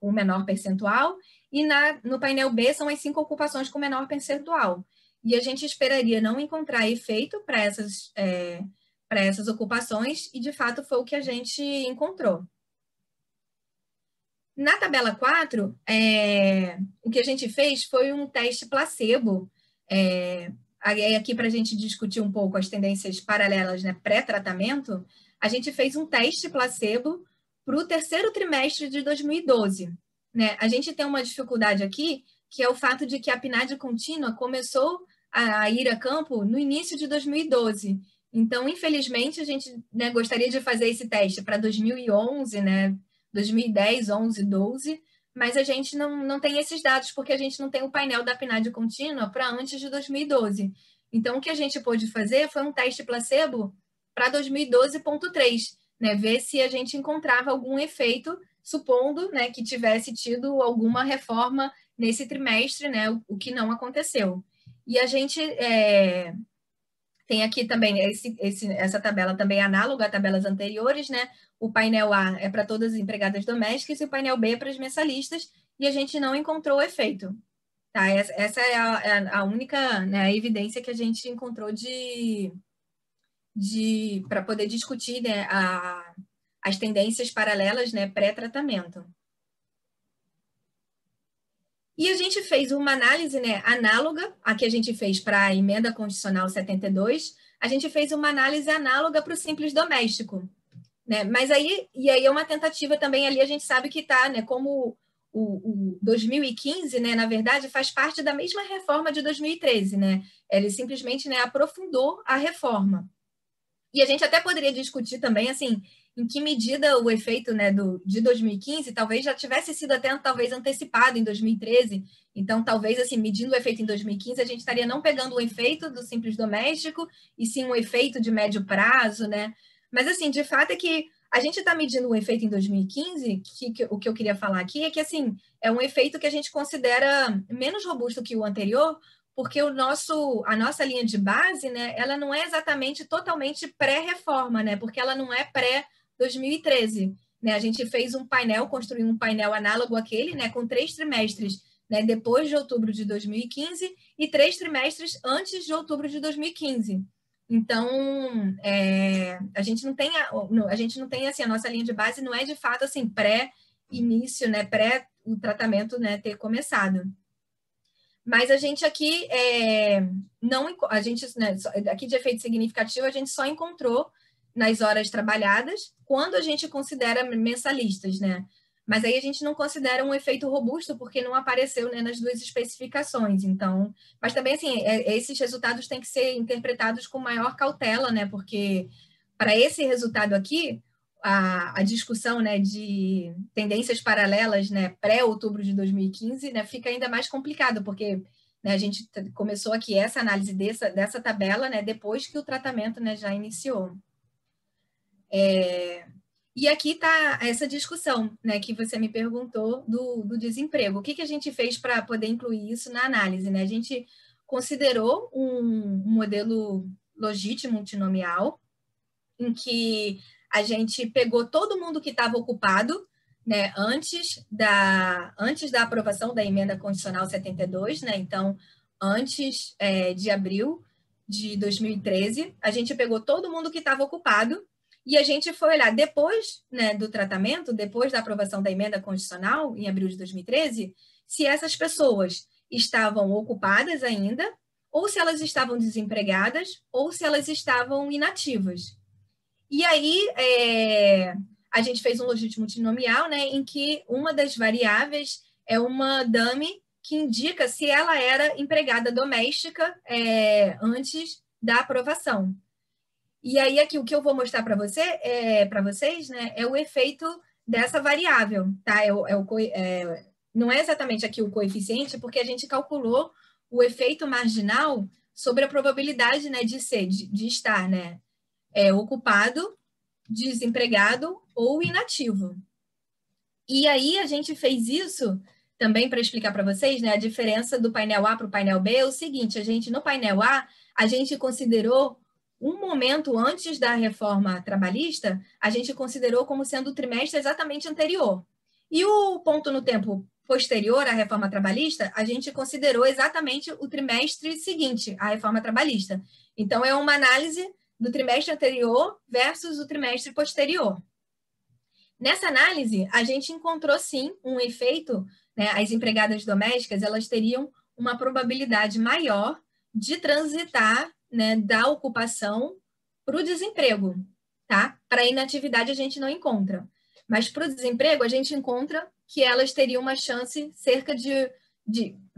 com menor percentual, e no painel B são as 5 ocupações com menor percentual. E a gente esperaria não encontrar efeito para essas ocupações, e de fato foi o que a gente encontrou. Na tabela 4, o que a gente fez foi um teste placebo, aqui para a gente discutir um pouco as tendências paralelas, né, pré-tratamento. A gente fez um teste placebo para o 3º trimestre de 2012. Né? A gente tem uma dificuldade aqui, que é o fato de que a PNAD contínua começou a ir a campo no início de 2012. Então, infelizmente, a gente, né, gostaria de fazer esse teste para 2011, né, 2010, 11, 12, mas a gente não tem esses dados, porque a gente não tem o painel da PNAD contínua para antes de 2012. Então, o que a gente pôde fazer foi um teste placebo para 2012.3, né, ver se a gente encontrava algum efeito, supondo, né, que tivesse tido alguma reforma nesse trimestre, né, o que não aconteceu. E a gente tem aqui também essa tabela também análoga a tabelas anteriores, né? O painel A é para todas as empregadas domésticas e o painel B é para as mensalistas, e a gente não encontrou o efeito. Tá? Essa é a única, né, evidência que a gente encontrou para poder discutir, né, as tendências paralelas, né, pré-tratamento. E a gente fez uma análise, né, análoga à que a gente fez para a Emenda Constitucional 72, a gente fez uma análise análoga para o Simples Doméstico. Né? Mas aí é uma tentativa também ali, a gente sabe que está, né, como o 2015, né, na verdade, faz parte da mesma reforma de 2013. Né? Ele simplesmente, né, aprofundou a reforma. E a gente até poderia discutir também, assim, em que medida o efeito, né, de 2015 talvez já tivesse sido até talvez antecipado em 2013. Então, talvez, assim, medindo o efeito em 2015, a gente estaria não pegando o efeito do Simples Doméstico, e sim um efeito de médio prazo, né? Mas, assim, de fato é que a gente está medindo o efeito em 2015, o que eu queria falar aqui é que, assim, é um efeito que a gente considera menos robusto que o anterior, porque a nossa linha de base, né, ela não é exatamente totalmente pré-reforma, né, porque ela não é pré-2013. Né? A gente fez um painel, construiu um painel análogo àquele, né, com 3 trimestres, né, depois de outubro de 2015 e 3 trimestres antes de outubro de 2015. Então, a gente não tem, assim, a nossa linha de base não é de fato assim, pré-início, né, pré o tratamento, né, ter começado. Mas a gente aqui aqui de efeito significativo, a gente só encontrou nas horas trabalhadas quando a gente considera mensalistas, né? Mas aí a gente não considera um efeito robusto porque não apareceu, né, nas duas especificações. Então, mas também assim, esses resultados têm que ser interpretados com maior cautela, né? Porque para esse resultado aqui, a discussão, né, de tendências paralelas, né, pré-outubro de 2015, né, fica ainda mais complicado, porque, né, a gente começou aqui essa análise dessa tabela, né, depois que o tratamento, né, já iniciou. E aqui está essa discussão, né, que você me perguntou do desemprego. O que a gente fez para poder incluir isso na análise, né? A gente considerou um modelo logístico multinomial, em que a gente pegou todo mundo que estava ocupado, né, antes da aprovação da emenda constitucional 72, né? Então, antes de abril de 2013, a gente pegou todo mundo que estava ocupado e a gente foi olhar depois, né, do tratamento, depois da aprovação da emenda constitucional, em abril de 2013, se essas pessoas estavam ocupadas ainda, ou se elas estavam desempregadas, ou se elas estavam inativas. E aí, a gente fez um logístico multinomial, né, em que uma das variáveis é uma dummy que indica se ela era empregada doméstica antes da aprovação. E aí, aqui, o que eu vou mostrar para vocês, né, é o efeito dessa variável, tá? Não é exatamente aqui o coeficiente, porque a gente calculou o efeito marginal sobre a probabilidade, né, de estar, né, ocupado, desempregado ou inativo. E aí, a gente fez isso também para explicar para vocês, né, a diferença do painel A para o painel B é o seguinte: no painel A, a gente considerou um momento antes da reforma trabalhista, a gente considerou como sendo o trimestre exatamente anterior. E o ponto no tempo posterior à reforma trabalhista, a gente considerou exatamente o trimestre seguinte à reforma trabalhista. Então, é uma análise do trimestre anterior versus o trimestre posterior. Nessa análise, a gente encontrou, sim, um efeito, né? As empregadas domésticas, elas teriam uma probabilidade maior de transitar, né, da ocupação para o desemprego, tá? Para a inatividade a gente não encontra, mas para o desemprego a gente encontra que elas teriam uma chance cerca de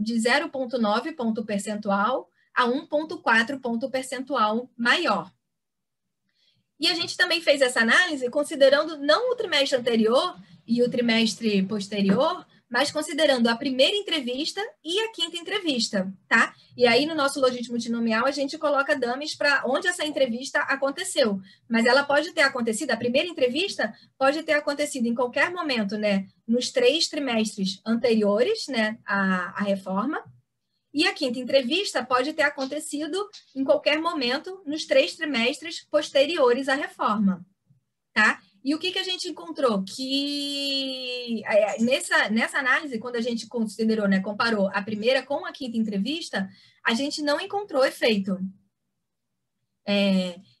0,9 ponto percentual a 1,4 ponto percentual maior. E a gente também fez essa análise considerando não o trimestre anterior e o trimestre posterior, mas considerando a primeira entrevista e a quinta entrevista, tá? E aí, no nosso logístico multinomial, a gente coloca dummies para onde essa entrevista aconteceu. Mas ela pode ter acontecido, a primeira entrevista pode ter acontecido em qualquer momento, né? Nos 3 trimestres anteriores, né, à reforma. E a quinta entrevista pode ter acontecido em qualquer momento nos 3 trimestres posteriores à reforma, tá? E o que a gente encontrou? Que nessa análise, quando a gente considerou, né, comparou a primeira com a quinta entrevista, a gente não encontrou efeito.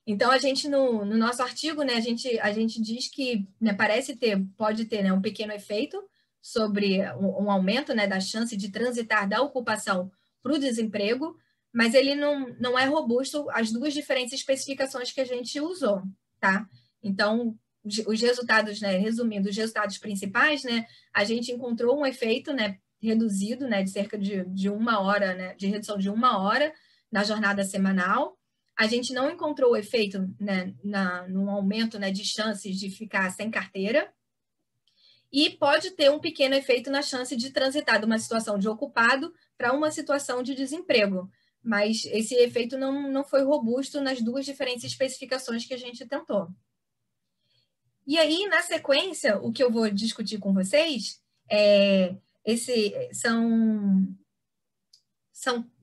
Então, a gente, no nosso artigo, né, a gente diz que, né, pode ter, né, um pequeno efeito sobre um aumento, né, da chance de transitar da ocupação para o desemprego, mas ele não é robusto às duas diferentes especificações que a gente usou, tá? Então, os resultados, né, resumindo, os resultados principais, né, a gente encontrou um efeito, né, reduzido, né, de cerca de 1 hora, né, de redução de 1 hora na jornada semanal. A gente não encontrou o efeito, né, no aumento, né, de chances de ficar sem carteira. E pode ter um pequeno efeito na chance de transitar de uma situação de ocupado para uma situação de desemprego. Mas esse efeito não foi robusto nas duas diferentes especificações que a gente tentou. E aí, na sequência, o que eu vou discutir com vocês são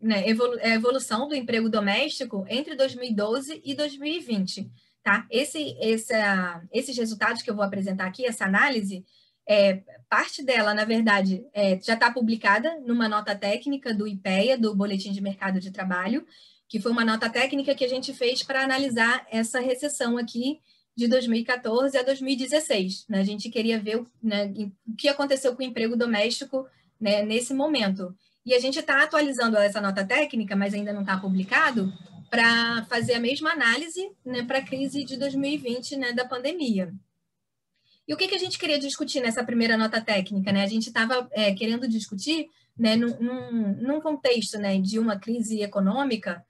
né, a evolução do emprego doméstico entre 2012 e 2020. Tá? Esses resultados que eu vou apresentar aqui, essa análise, parte dela, na verdade, já está publicada numa nota técnica do IPEA, do Boletim de Mercado de Trabalho, que foi uma nota técnica que a gente fez para analisar essa recessão aqui de 2014 a 2016. Né? A gente queria ver, né, o que aconteceu com o emprego doméstico, né, nesse momento. E a gente está atualizando essa nota técnica, mas ainda não está publicado, para fazer a mesma análise, né, para a crise de 2020, né, da pandemia. E o que a gente queria discutir nessa primeira nota técnica? Né? A gente estava querendo discutir, né, num contexto, né, de uma crise econômica.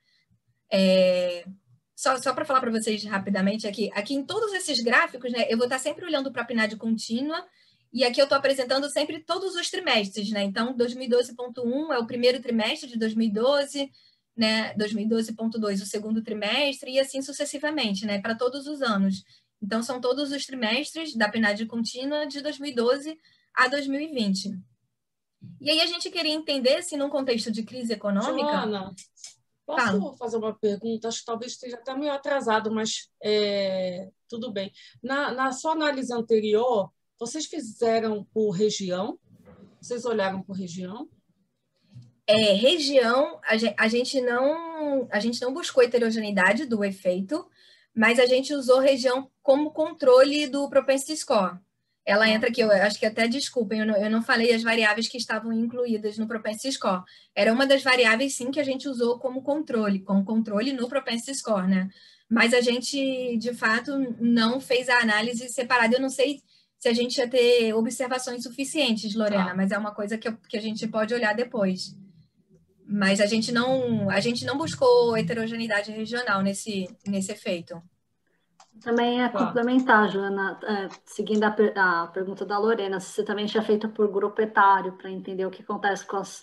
Só para falar para vocês rapidamente aqui em todos esses gráficos, né, eu vou estar sempre olhando para a PNAD contínua, e aqui eu estou apresentando sempre todos os trimestres. Né? Então, 2012.1 é o primeiro trimestre de 2012, né, 2012.2 o segundo trimestre, e assim sucessivamente, né, para todos os anos. Então, são todos os trimestres da PNAD contínua de 2012 a 2020. E aí a gente queria entender se, num contexto de crise econômica... Joana, posso fazer uma pergunta? Acho que talvez esteja até meio atrasado, mas tudo bem. Na sua análise anterior, vocês fizeram por região? Vocês olharam por região? Região, a gente não buscou heterogeneidade do efeito, mas a gente usou região como controle do propensity score. Ela entra aqui, eu acho que até, desculpem, eu não falei as variáveis que estavam incluídas no propensity score. Era uma das variáveis, sim, que a gente usou como controle no propensity score, né? Mas a gente, de fato, não fez a análise separada. Eu não sei se a gente ia ter observações suficientes, Lorena, mas é uma coisa que a gente pode olhar depois. Mas a gente não buscou heterogeneidade regional nesse efeito. Também é complementar, Joana, seguindo a pergunta da Lorena, se você também tinha feito por grupo etário, para entender o que acontece com as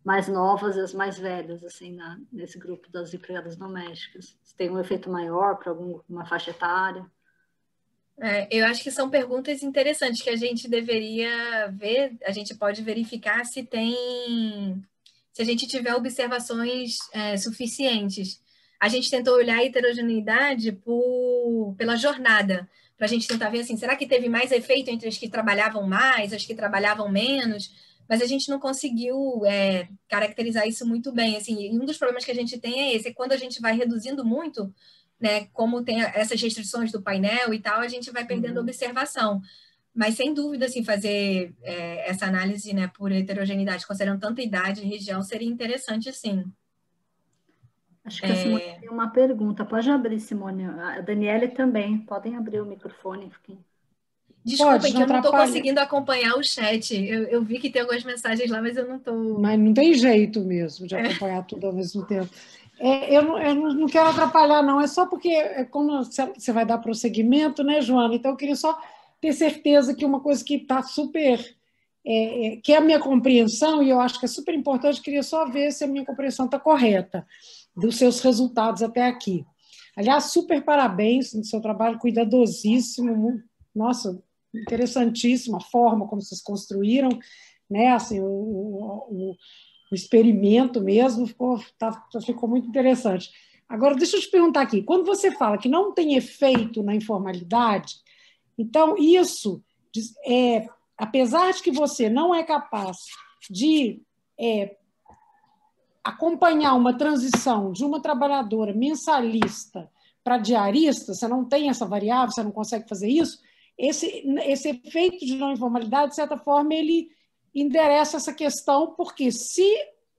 mais novas e as mais velhas, assim, nesse grupo das empregadas domésticas. Se tem um efeito maior para alguma faixa etária? Eu acho que são perguntas interessantes que a gente deveria ver, a gente pode verificar se a gente tiver observações suficientes. A gente tentou olhar a heterogeneidade pela jornada, para a gente tentar ver assim, será que teve mais efeito entre as que trabalhavam mais, as que trabalhavam menos? Mas a gente não conseguiu caracterizar isso muito bem. Assim, e um dos problemas que a gente tem é esse, quando a gente vai reduzindo muito, né, como tem essas restrições do painel e tal, a gente vai perdendo observação. Mas, sem dúvida, assim, fazer essa análise, né, por heterogeneidade, considerando tanta idade e região, seria interessante, sim. Acho que a Simone tem uma pergunta. Pode abrir, Simone. A Daniele também. Podem abrir o microfone. Desculpem que eu não estou conseguindo acompanhar o chat. Eu vi que tem algumas mensagens lá, mas eu não estou... Mas não tem jeito mesmo de acompanhar tudo ao mesmo tempo. Eu não quero atrapalhar, não. É só porque, como você vai dar prosseguimento, né, Joana? Então, eu queria só ter certeza que uma coisa que está super... que é a minha compreensão, e eu acho que é super importante, queria só ver se a minha compreensão está correta dos seus resultados até aqui. Aliás, super parabéns no seu trabalho cuidadosíssimo, nossa, interessantíssima a forma como vocês construíram, né? Assim, o experimento mesmo ficou muito interessante. Agora, deixa eu te perguntar aqui, quando você fala que não tem efeito na informalidade, então isso, apesar de que você não é capaz de acompanhar uma transição de uma trabalhadora mensalista para diarista, você não tem essa variável, você não consegue fazer isso, esse efeito de não informalidade, de certa forma, ele endereça essa questão, porque se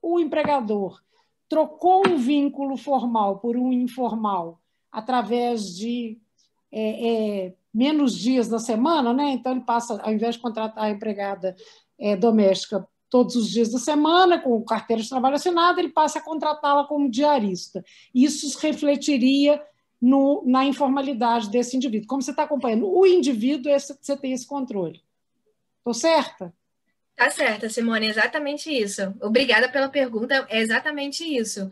o empregador trocou um vínculo formal por um informal através de menos dias da semana, né? Então ele passa, ao invés de contratar a empregada doméstica todos os dias da semana, com carteira de trabalho assinada, ele passa a contratá-la como diarista. Isso refletiria na informalidade desse indivíduo. Como você está acompanhando o indivíduo, você tem esse controle. Estou certa? Tá certa, Simone, é exatamente isso. Obrigada pela pergunta, é exatamente isso.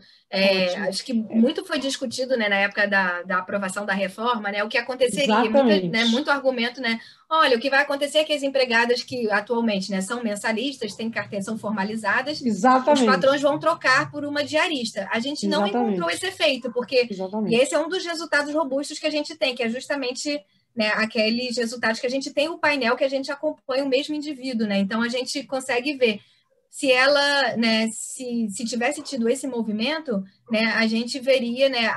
Acho que muito foi discutido, né, na época da aprovação da reforma, né, o que aconteceria, muito argumento, né, olha, o que vai acontecer é que as empregadas que atualmente, né, são mensalistas, têm carteira, são formalizadas, os patrões vão trocar por uma diarista. A gente não encontrou esse efeito, porque e esse é um dos resultados robustos que a gente tem, que é justamente... né, aqueles resultados que a gente tem o painel que a gente acompanha o mesmo indivíduo, né? Então a gente consegue ver se ela, né, se tivesse tido esse movimento, né, a gente veria, né,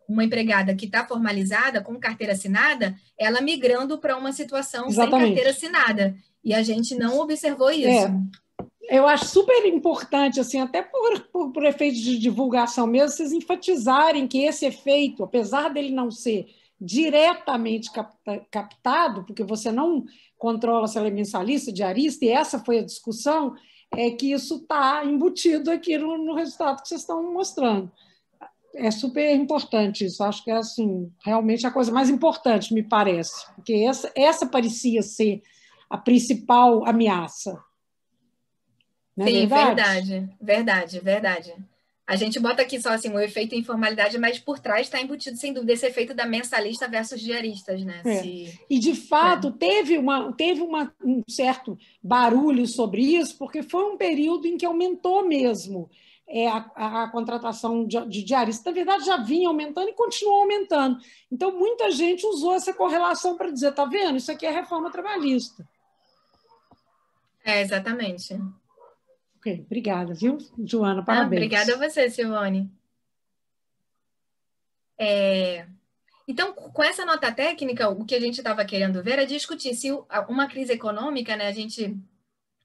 uma empregada que está formalizada, com carteira assinada, ela migrando para uma situação sem carteira assinada. E a gente não observou isso. Eu acho super importante, assim, até por efeito de divulgação mesmo, vocês enfatizarem que esse efeito, apesar dele não ser diretamente captado, porque você não controla se ela é mensalista, diarista, e essa foi a discussão, é que isso está embutido aqui no resultado que vocês estão mostrando. É super importante isso, acho que é assim, realmente a coisa mais importante, me parece, porque essa parecia ser a principal ameaça. Não é Sim, verdade? Verdade. A gente bota aqui só assim, o efeito informalidade, mas por trás está embutido, sem dúvida, esse efeito da mensalista versus diaristas, né? E, de fato, teve um certo barulho sobre isso, porque foi um período em que aumentou mesmo a contratação de diaristas. Na verdade, já vinha aumentando e continuou aumentando. Então, muita gente usou essa correlação para dizer, tá vendo? Isso aqui é reforma trabalhista. Exatamente. Ok, obrigada, viu, Joana? Parabéns. Obrigada a você, Silvane. Então, com essa nota técnica, o que a gente estava querendo ver era discutir se uma crise econômica, né, a gente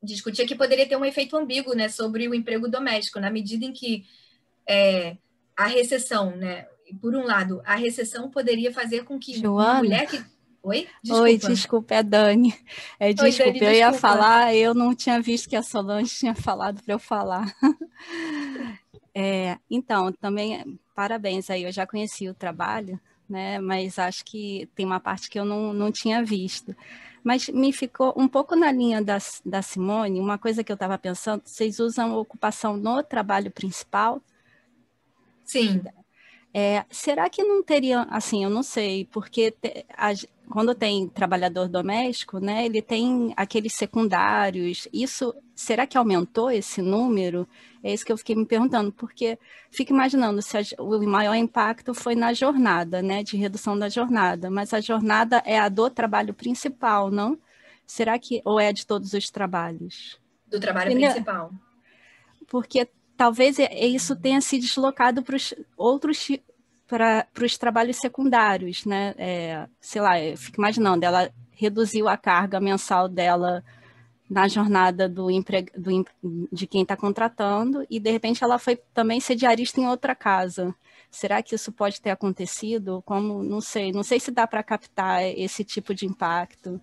discutia que poderia ter um efeito ambíguo, né, sobre o emprego doméstico, na medida em que a recessão, né, por um lado, a recessão poderia fazer com que uma mulher que... Oi? Desculpa. Oi, desculpa, é a Dani. Desculpa, Oi, Dani, eu ia falar, eu não tinha visto que a Solange tinha falado para eu falar. Então, também, parabéns aí, eu já conheci o trabalho, né? Mas acho que tem uma parte que eu não tinha visto. Mas me ficou um pouco na linha da Simone, uma coisa que eu estava pensando, vocês usam ocupação no trabalho principal? Sim. Será que não teria, assim, eu não sei, porque quando tem trabalhador doméstico, né, ele tem aqueles secundários, será que aumentou esse número? É isso que eu fiquei me perguntando, porque fico imaginando se o maior impacto foi na jornada, né, de redução da jornada, mas a jornada é a do trabalho principal, não? Será que, ou é de todos os trabalhos? Do trabalho principal. Porque talvez isso tenha se deslocado para os outros, para os trabalhos secundários, né? Sei lá, eu fico imaginando, ela reduziu a carga mensal dela na jornada de quem está contratando e, de repente, ela foi também ser diarista em outra casa. Será que isso pode ter acontecido? Como, não sei se dá para captar esse tipo de impacto.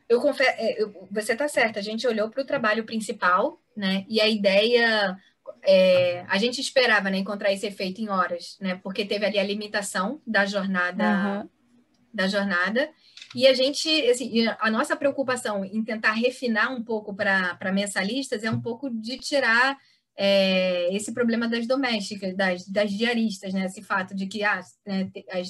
Eu confesso, você está certa, a gente olhou para o trabalho principal, né? E a ideia, a gente esperava, né, encontrar esse efeito em horas, né? Porque teve ali a limitação da jornada, e a gente, assim, a nossa preocupação em tentar refinar um pouco para mensalistas é um pouco de tirar esse problema das domésticas, das diaristas, né? Esse fato de que as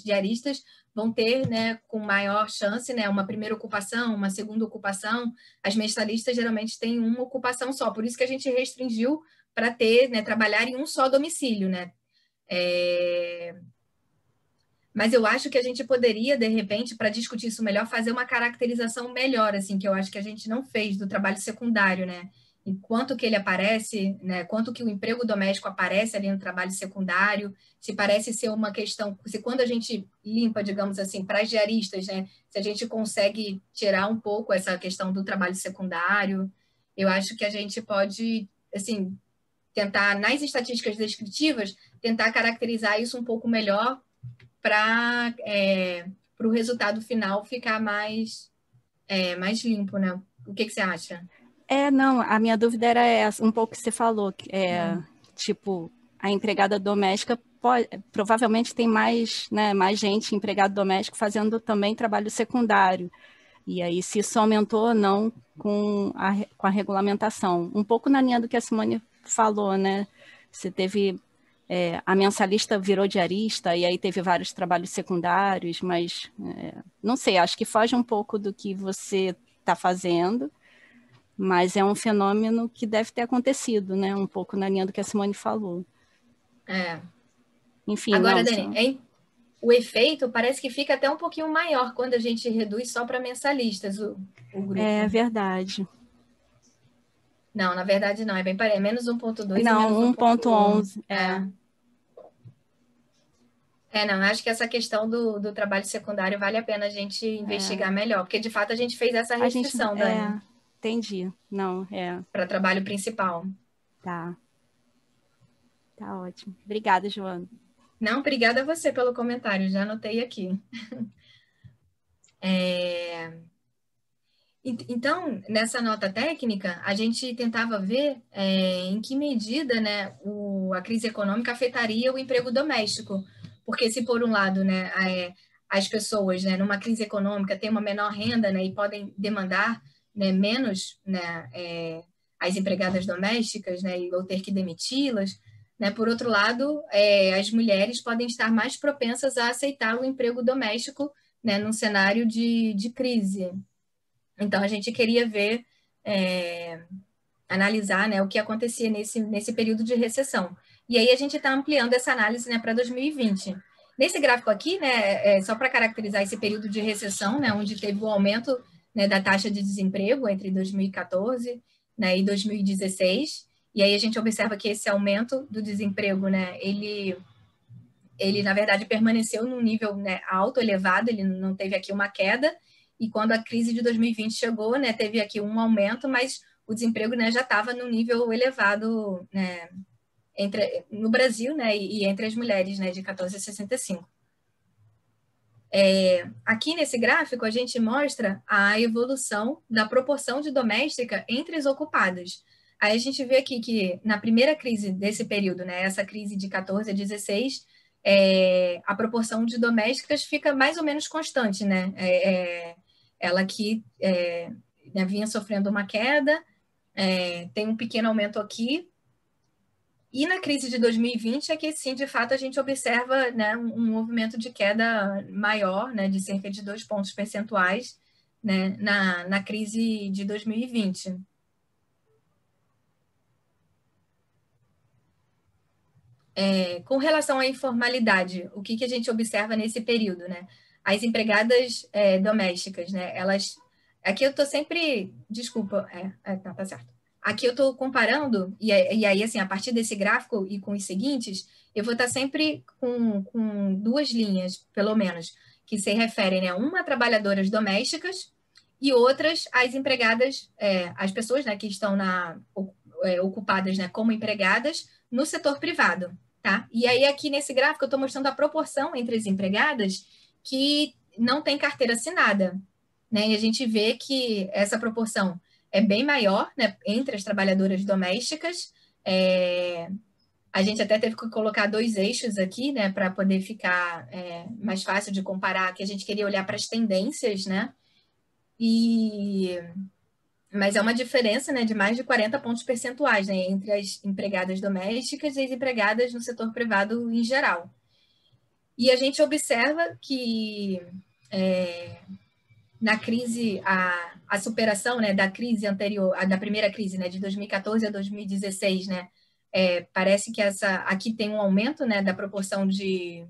diaristas vão ter, né, com maior chance, né, uma primeira ocupação, uma segunda ocupação. As mensalistas geralmente têm uma ocupação só, por isso que a gente restringiu para ter, né, trabalhar em um só domicílio, né? Mas eu acho que a gente poderia, de repente, para discutir isso melhor, fazer uma caracterização melhor, assim, que eu acho que a gente não fez do trabalho secundário, né? Enquanto que ele aparece, né? Quanto que o emprego doméstico aparece ali no trabalho secundário, se parece ser uma questão, se quando a gente limpa, digamos assim, para as diaristas, né? Se a gente consegue tirar um pouco essa questão do trabalho secundário, eu acho que a gente pode, assim, tentar, nas estatísticas descritivas, tentar caracterizar isso um pouco melhor para o resultado final ficar mais limpo, né? O que você acha? Não, a minha dúvida era essa, um pouco que você falou, que tipo, a empregada doméstica provavelmente tem mais, né, mais gente, empregado doméstico, fazendo também trabalho secundário. E aí, se isso aumentou ou não com a regulamentação. Um pouco na linha do que a Simone falou, né? Você teve... a mensalista virou diarista, e aí teve vários trabalhos secundários, mas não sei, acho que foge um pouco do que você está fazendo, mas é um fenômeno que deve ter acontecido, né? Um pouco na linha do que a Simone falou. Enfim, agora, Dani, o efeito parece que fica até um pouquinho maior quando a gente reduz só para mensalistas o grupo. É verdade. Não, na verdade não, é bem parecido. É menos 1,2 e Não, menos 1,11. Não, acho que essa questão do trabalho secundário vale a pena a gente investigar melhor, porque de fato a gente fez essa A gente, restrição, Dani, entendi. Não, para trabalho principal. Tá ótimo. Obrigada, Joana. Não, obrigada a você pelo comentário, já anotei aqui. Então, nessa nota técnica, a gente tentava ver em que medida, né, a crise econômica afetaria o emprego doméstico. Porque se, por um lado, né, as pessoas, né, numa crise econômica, têm uma menor renda, né, e podem demandar, né, menos, né, as empregadas domésticas, né, ou ter que demiti-las, né, por outro lado, as mulheres podem estar mais propensas a aceitar o emprego doméstico, né, num cenário de crise. Então, a gente queria ver, analisar, né, o que acontecia nesse período de recessão. E aí a gente está ampliando essa análise, né, para 2020. Nesse gráfico aqui, né, só para caracterizar esse período de recessão, né, onde teve o aumento, né, da taxa de desemprego entre 2014, né, e 2016. E aí a gente observa que esse aumento do desemprego, né, ele na verdade permaneceu num nível, né, alto, elevado, ele não teve aqui uma queda. E quando a crise de 2020 chegou, né, teve aqui um aumento, mas o desemprego, né, já estava num nível elevado, né, no Brasil, né, e entre as mulheres, né, de 14 a 65. Aqui nesse gráfico, a gente mostra a evolução da proporção de doméstica entre as ocupadas. Aí a gente vê aqui que na primeira crise desse período, né, essa crise de 14 a 16, a proporção de domésticas fica mais ou menos constante, né? Ela aqui né, vinha sofrendo uma queda, tem um pequeno aumento aqui, e na crise de 2020 é que, sim, de fato, a gente observa, né, um movimento de queda maior, né, de cerca de 2 pontos percentuais, né, na crise de 2020. Com relação à informalidade, o que a gente observa nesse período, né? As empregadas domésticas, né? Elas, aqui eu estou sempre, desculpa, tá certo. Aqui eu estou comparando e aí assim, a partir desse gráfico e com os seguintes, eu vou estar sempre com 2 linhas, pelo menos, que se referem, né? Uma a trabalhadoras domésticas e outras as empregadas, as pessoas, né, que estão ocupadas, né, como empregadas no setor privado. Tá? E aí, aqui nesse gráfico, eu estou mostrando a proporção entre as empregadas que não tem carteira assinada. Né? E a gente vê que essa proporção é bem maior, né, entre as trabalhadoras domésticas. A gente até teve que colocar 2 eixos aqui, né, para poder ficar mais fácil de comparar, que a gente queria olhar para as tendências, né? Mas é uma diferença, né, de mais de 40 pontos percentuais, né, entre as empregadas domésticas e as empregadas no setor privado em geral. E a gente observa que na crise, a superação, né, da crise anterior, da primeira crise, né, de 2014 a 2016, né, parece que aqui tem um aumento, né, da proporção de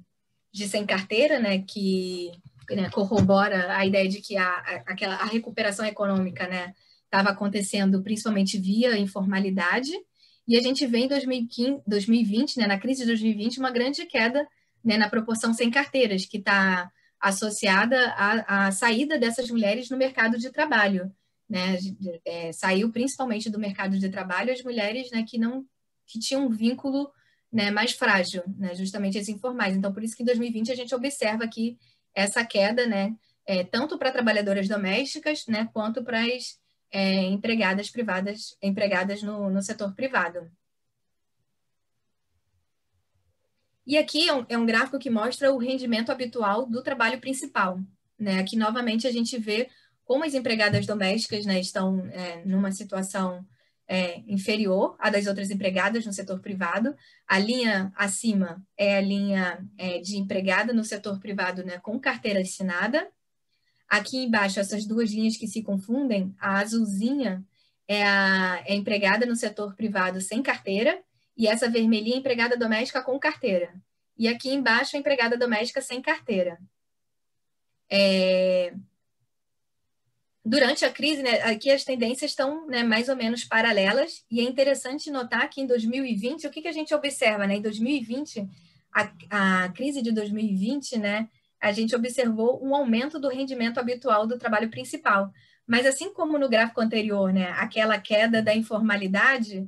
sem carteira, né, que né, corrobora a ideia de que a recuperação econômica, né, estava acontecendo principalmente via informalidade, e a gente vê em 2020, né, na crise de 2020, uma grande queda, né, na proporção sem carteiras, que está associada à saída dessas mulheres no mercado de trabalho. Né? Saiu principalmente do mercado de trabalho as mulheres, né, que tinham um vínculo, né, mais frágil, né, justamente as informais. Então, por isso que em 2020 a gente observa aqui essa queda, né, tanto para trabalhadoras domésticas, né, quanto para as empregadas privadas, empregadas no setor privado. E aqui é um gráfico que mostra o rendimento habitual do trabalho principal. Né? Aqui, novamente, a gente vê como as empregadas domésticas, né, estão numa situação inferior à das outras empregadas no setor privado. A linha acima é a linha de empregada no setor privado, né, com carteira assinada. Aqui embaixo, essas 2 linhas que se confundem, a azulzinha é a empregada no setor privado sem carteira, e essa vermelhinha é empregada doméstica com carteira. E aqui embaixo, a empregada doméstica sem carteira. durante a crise, né, aqui as tendências estão, né, mais ou menos paralelas, e é interessante notar que em 2020, o que a gente observa, né? Em 2020, a crise de 2020, né, a gente observou um aumento do rendimento habitual do trabalho principal. Mas assim como no gráfico anterior, né, aquela queda da informalidade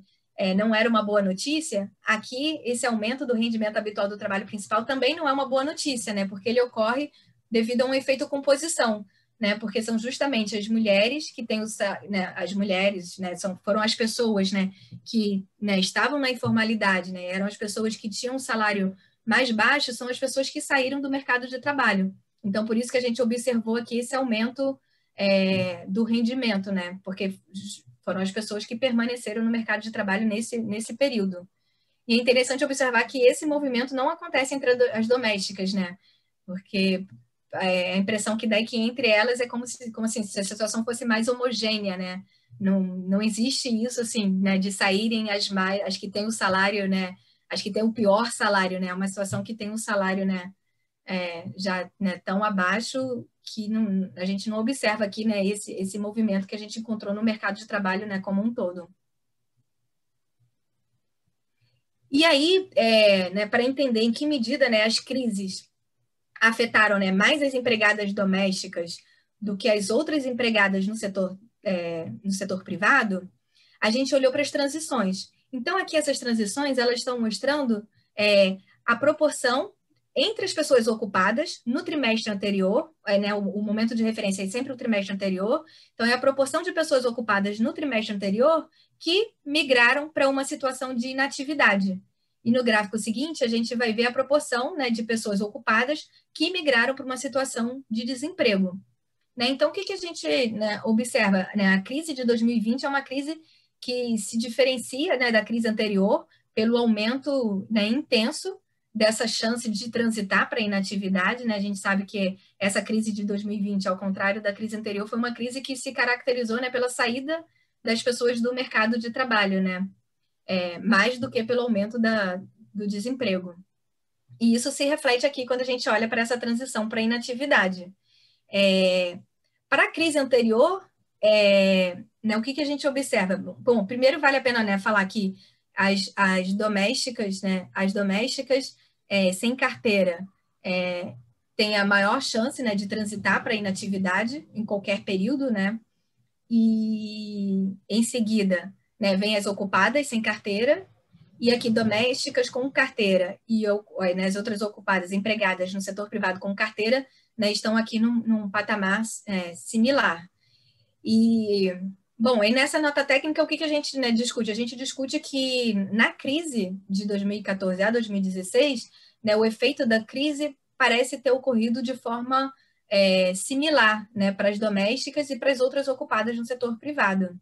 não era uma boa notícia, aqui esse aumento do rendimento habitual do trabalho principal também não é uma boa notícia, né, porque ele ocorre devido a um efeito composição, né, porque são justamente as mulheres que têm as mulheres, né, foram as pessoas, né, que, né, estavam na informalidade, né, eram as pessoas que tinham um salário mais baixo, são as pessoas que saíram do mercado de trabalho. Então, por isso que a gente observou aqui esse aumento do rendimento, né, porque foram as pessoas que permaneceram no mercado de trabalho nesse período. E é interessante observar que esse movimento não acontece entre as domésticas, né, porque a impressão que dá é que entre elas é como assim, se a situação fosse mais homogênea, né? Não existe isso, assim, né? De saírem as que têm o salário, né? As que têm o pior salário, né? Uma situação que tem um salário, né? Já, né, tão abaixo que a gente não observa aqui, né? Esse movimento que a gente encontrou no mercado de trabalho, né? Como um todo. E aí, né? Para entender em que medida, né? As crises afetaram, né, mais as empregadas domésticas do que as outras empregadas no setor privado, a gente olhou para as transições. Então, aqui essas transições, elas estão mostrando a proporção entre as pessoas ocupadas no trimestre anterior, né, o momento de referência é sempre o trimestre anterior, então é a proporção de pessoas ocupadas no trimestre anterior que migraram para uma situação de inatividade. E no gráfico seguinte, a gente vai ver a proporção, né, de pessoas ocupadas que migraram para uma situação de desemprego. Né? Então, o que a gente, né, observa? Né? A crise de 2020 é uma crise que se diferencia, né, da crise anterior pelo aumento, né, intenso dessa chance de transitar para a inatividade. Né? A gente sabe que essa crise de 2020, ao contrário da crise anterior, foi uma crise que se caracterizou, né, pela saída das pessoas do mercado de trabalho, né? Mais do que pelo aumento do desemprego. E isso se reflete aqui quando a gente olha para essa transição para a inatividade. Para a crise anterior, né, o que a gente observa? Bom, primeiro vale a pena, né, falar que as domésticas, né, sem carteira têm a maior chance, né, de transitar para a inatividade em qualquer período, né? E em seguida, né, vem as ocupadas sem carteira, e aqui domésticas com carteira e né, as outras ocupadas, empregadas no setor privado com carteira, né, estão aqui num patamar similar. E, bom, e nessa nota técnica, o que a gente, né, discute? A gente discute que na crise de 2014 a 2016, né, o efeito da crise parece ter ocorrido de forma similar, né, para as domésticas e para as outras ocupadas no setor privado.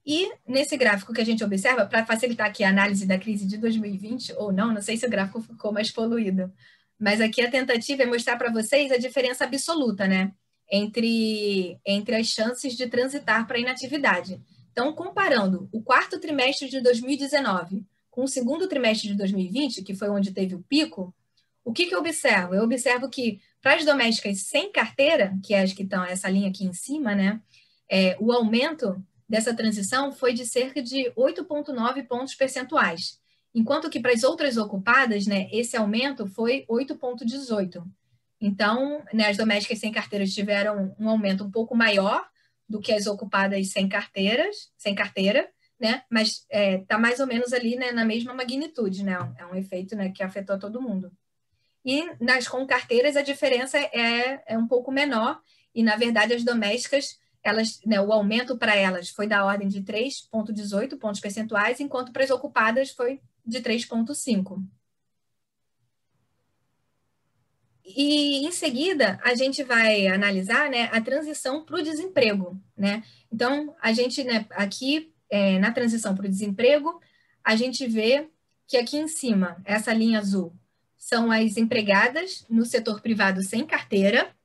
E nesse gráfico que a gente observa, para facilitar aqui a análise da crise de 2020, ou não sei se o gráfico ficou mais poluído, mas aqui a tentativa é mostrar para vocês a diferença absoluta, né, entre as chances de transitar para a inatividade. Então, comparando o quarto trimestre de 2019 com o segundo trimestre de 2020, que foi onde teve o pico, o que eu observo? Eu observo que para as domésticas sem carteira, que é as que estão essa linha aqui em cima, né, o aumento dessa transição foi de cerca de 8,9 pontos percentuais, enquanto que para as outras ocupadas, né, esse aumento foi 8,18. Então, né, as domésticas sem carteiras tiveram um aumento um pouco maior do que as ocupadas sem carteira, né, mas está mais ou menos ali, né, na mesma magnitude, né, é um efeito, né, que afetou todo mundo. E nas com carteiras a diferença é um pouco menor, e na verdade as domésticas, né, o aumento para elas foi da ordem de 3,18 pontos percentuais, enquanto para as ocupadas foi de 3,5. E em seguida a gente vai analisar, né, a transição para o desemprego, né? Então a gente, né, aqui na transição para o desemprego, a gente vê que aqui em cima, essa linha azul, são as empregadas no setor privado sem carteira.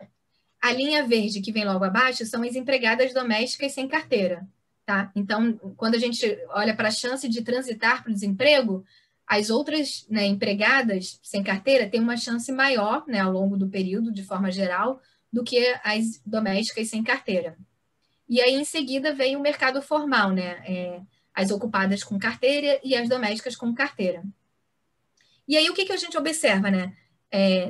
A linha verde, que vem logo abaixo, são as empregadas domésticas sem carteira. Tá? Então, quando a gente olha para a chance de transitar para o desemprego, as outras, né, empregadas sem carteira têm uma chance maior, né, ao longo do período, de forma geral, do que as domésticas sem carteira. E aí, em seguida, veio o mercado formal, né? As ocupadas com carteira e as domésticas com carteira. E aí, o que a gente observa, né?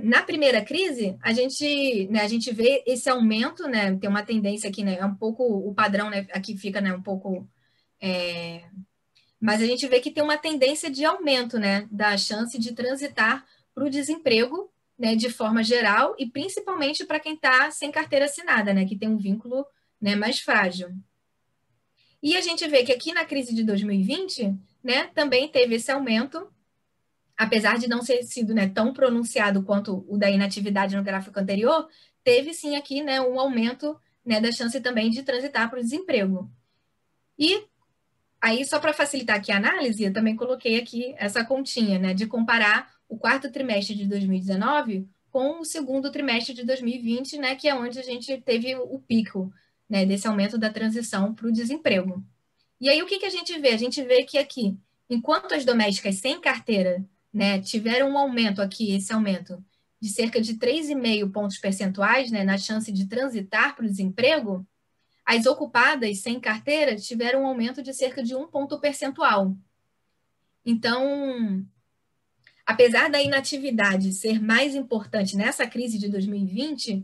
Na primeira crise, a gente vê esse aumento, né? Tem uma tendência aqui, né? É um pouco o padrão, né? Aqui fica, né? Um pouco... Mas a gente vê que tem uma tendência de aumento, né? Da chance de transitar para o desemprego, né? De forma geral e principalmente para quem está sem carteira assinada, né? Que tem um vínculo, né? Mais frágil. E a gente vê que aqui na crise de 2020, né? Também teve esse aumento, apesar de não ter sido, né, tão pronunciado quanto o da inatividade no gráfico anterior, teve sim aqui, né, um aumento, né, da chance também de transitar para o desemprego. E aí, só para facilitar aqui a análise, eu também coloquei aqui essa continha, né, de comparar o quarto trimestre de 2019 com o segundo trimestre de 2020, né, que é onde a gente teve o pico, né, desse aumento da transição para o desemprego. E aí, o que a gente vê? A gente vê que aqui, enquanto as domésticas sem carteira, né, tiveram um aumento aqui, esse aumento, de cerca de 3,5 pontos percentuais, né, na chance de transitar para o desemprego, as ocupadas sem carteira tiveram um aumento de cerca de 1 ponto percentual. Então, apesar da inatividade ser mais importante nessa crise de 2020,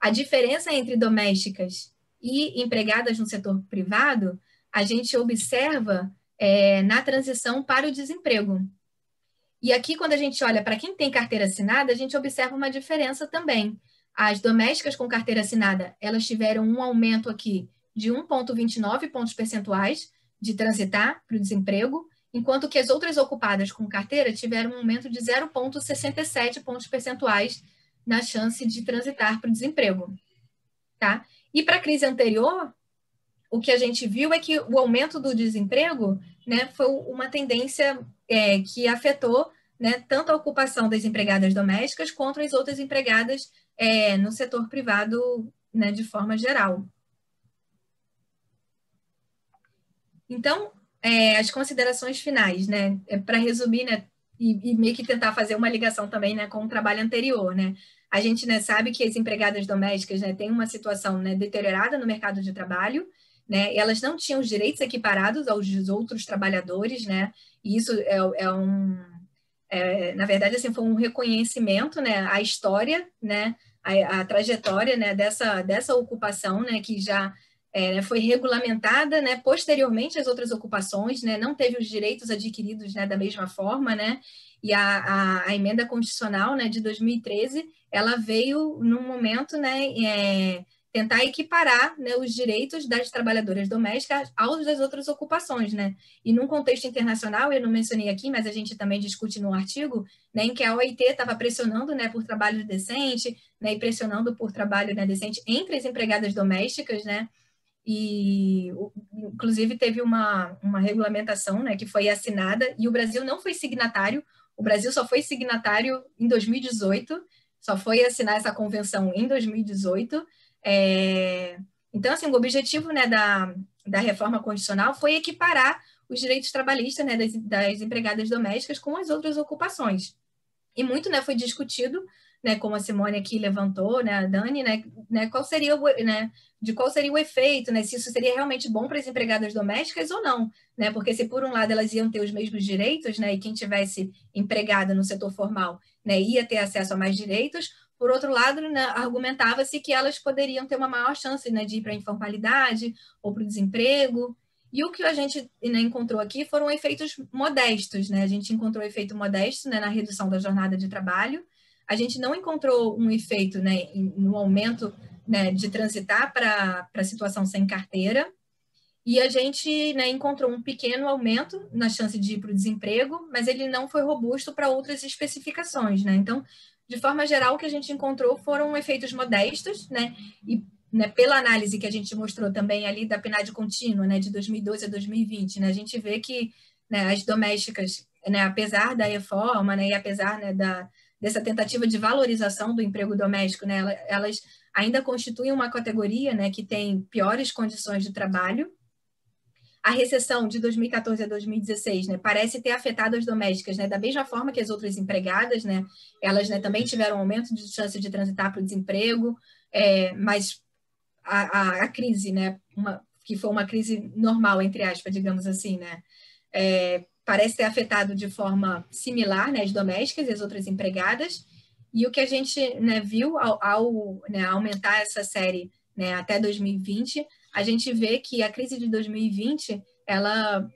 a diferença entre domésticas e empregadas no setor privado, a gente observa na transição para o desemprego. E aqui, quando a gente olha para quem tem carteira assinada, a gente observa uma diferença também. As domésticas com carteira assinada, elas tiveram um aumento aqui de 1,29 pontos percentuais de transitar para o desemprego, enquanto que as outras ocupadas com carteira tiveram um aumento de 0,67 pontos percentuais na chance de transitar para o desemprego. Tá? E para a crise anterior, o que a gente viu é que o aumento do desemprego, né, foi uma tendência que afetou, né, tanto a ocupação das empregadas domésticas quanto as outras empregadas no setor privado, né, de forma geral. Então, as considerações finais, né, para resumir, né, e meio que tentar fazer uma ligação também, né, com o trabalho anterior, né, a gente, né, sabe que as empregadas domésticas, né, têm uma situação, né, deteriorada no mercado de trabalho, né, elas não tinham os direitos equiparados aos outros trabalhadores, né, e isso na verdade, assim, foi um reconhecimento, né, à história, né, a trajetória, né, dessa ocupação, né, que já foi regulamentada, né, posteriormente às outras ocupações, né, não teve os direitos adquiridos, né, da mesma forma, né, e a emenda constitucional, né, de 2013, ela veio num momento, né, tentar equiparar, né, os direitos das trabalhadoras domésticas aos das outras ocupações, né? E num contexto internacional, eu não mencionei aqui, mas a gente também discute no artigo, né, em que a OIT estava pressionando, né, por trabalho decente, né, e pressionando por trabalho, né, decente entre as empregadas domésticas, né? E, inclusive, teve uma regulamentação, né, que foi assinada, e o Brasil não foi signatário, o Brasil só foi signatário em 2018, só foi assinar essa convenção em 2018. Então, assim, o objetivo, né, da reforma constitucional foi equiparar os direitos trabalhistas, né, das empregadas domésticas com as outras ocupações. E muito, né, foi discutido, né, como a Simone aqui levantou, né, a Dani, né, qual seria o efeito, né, se isso seria realmente bom para as empregadas domésticas ou não, né, porque se por um lado elas iam ter os mesmos direitos, né, e quem tivesse empregada no setor formal, né, ia ter acesso a mais direitos. Por outro lado, né, argumentava-se que elas poderiam ter uma maior chance, né, de ir para a informalidade ou para o desemprego. E o que a gente, né, encontrou aqui foram efeitos modestos, né? A gente encontrou efeito modesto, né, na redução da jornada de trabalho. A gente não encontrou um efeito, né, no aumento, né, de transitar para a situação sem carteira. E a gente, né, encontrou um pequeno aumento na chance de ir para o desemprego, mas ele não foi robusto para outras especificações, né? Então, de forma geral, o que a gente encontrou foram efeitos modestos, né? E, né, pela análise que a gente mostrou também ali da PNAD contínua, né, de 2012 a 2020, né, a gente vê que, né, as domésticas, né, apesar da reforma, né, e apesar, né, dessa tentativa de valorização do emprego doméstico, né, elas ainda constituem uma categoria, né, que tem piores condições de trabalho. a recessão de 2014 a 2016, né, parece ter afetado as domésticas, né, da mesma forma que as outras empregadas, né, elas, né, também tiveram um aumento de chance de transitar para o desemprego, mas a crise, né, que foi uma crise normal, entre aspas, digamos assim, né, parece ter afetado de forma similar, né, as domésticas e as outras empregadas. E o que a gente, né, viu ao né, aumentar essa série, né, até 2020, a gente vê que a crise de 2020 ela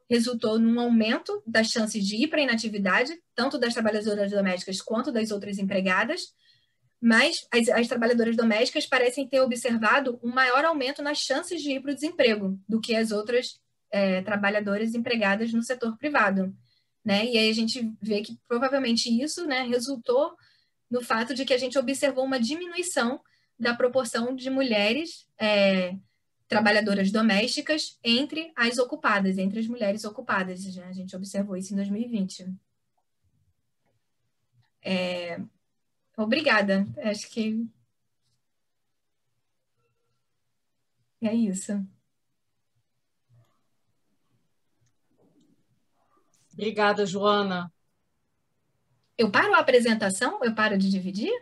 resultou num aumento das chances de ir para a inatividade, tanto das trabalhadoras domésticas quanto das outras empregadas, mas as trabalhadoras domésticas parecem ter observado um maior aumento nas chances de ir para o desemprego do que as outras trabalhadoras empregadas no setor privado, né? E aí a gente vê que provavelmente isso, né, resultou no fato de que a gente observou uma diminuição da proporção de mulheres trabalhadoras domésticas entre as ocupadas, entre as mulheres ocupadas. Né? A gente observou isso em 2020. Obrigada. Acho que é isso. Obrigada, Joana. Eu paro a apresentação? Eu paro de dividir?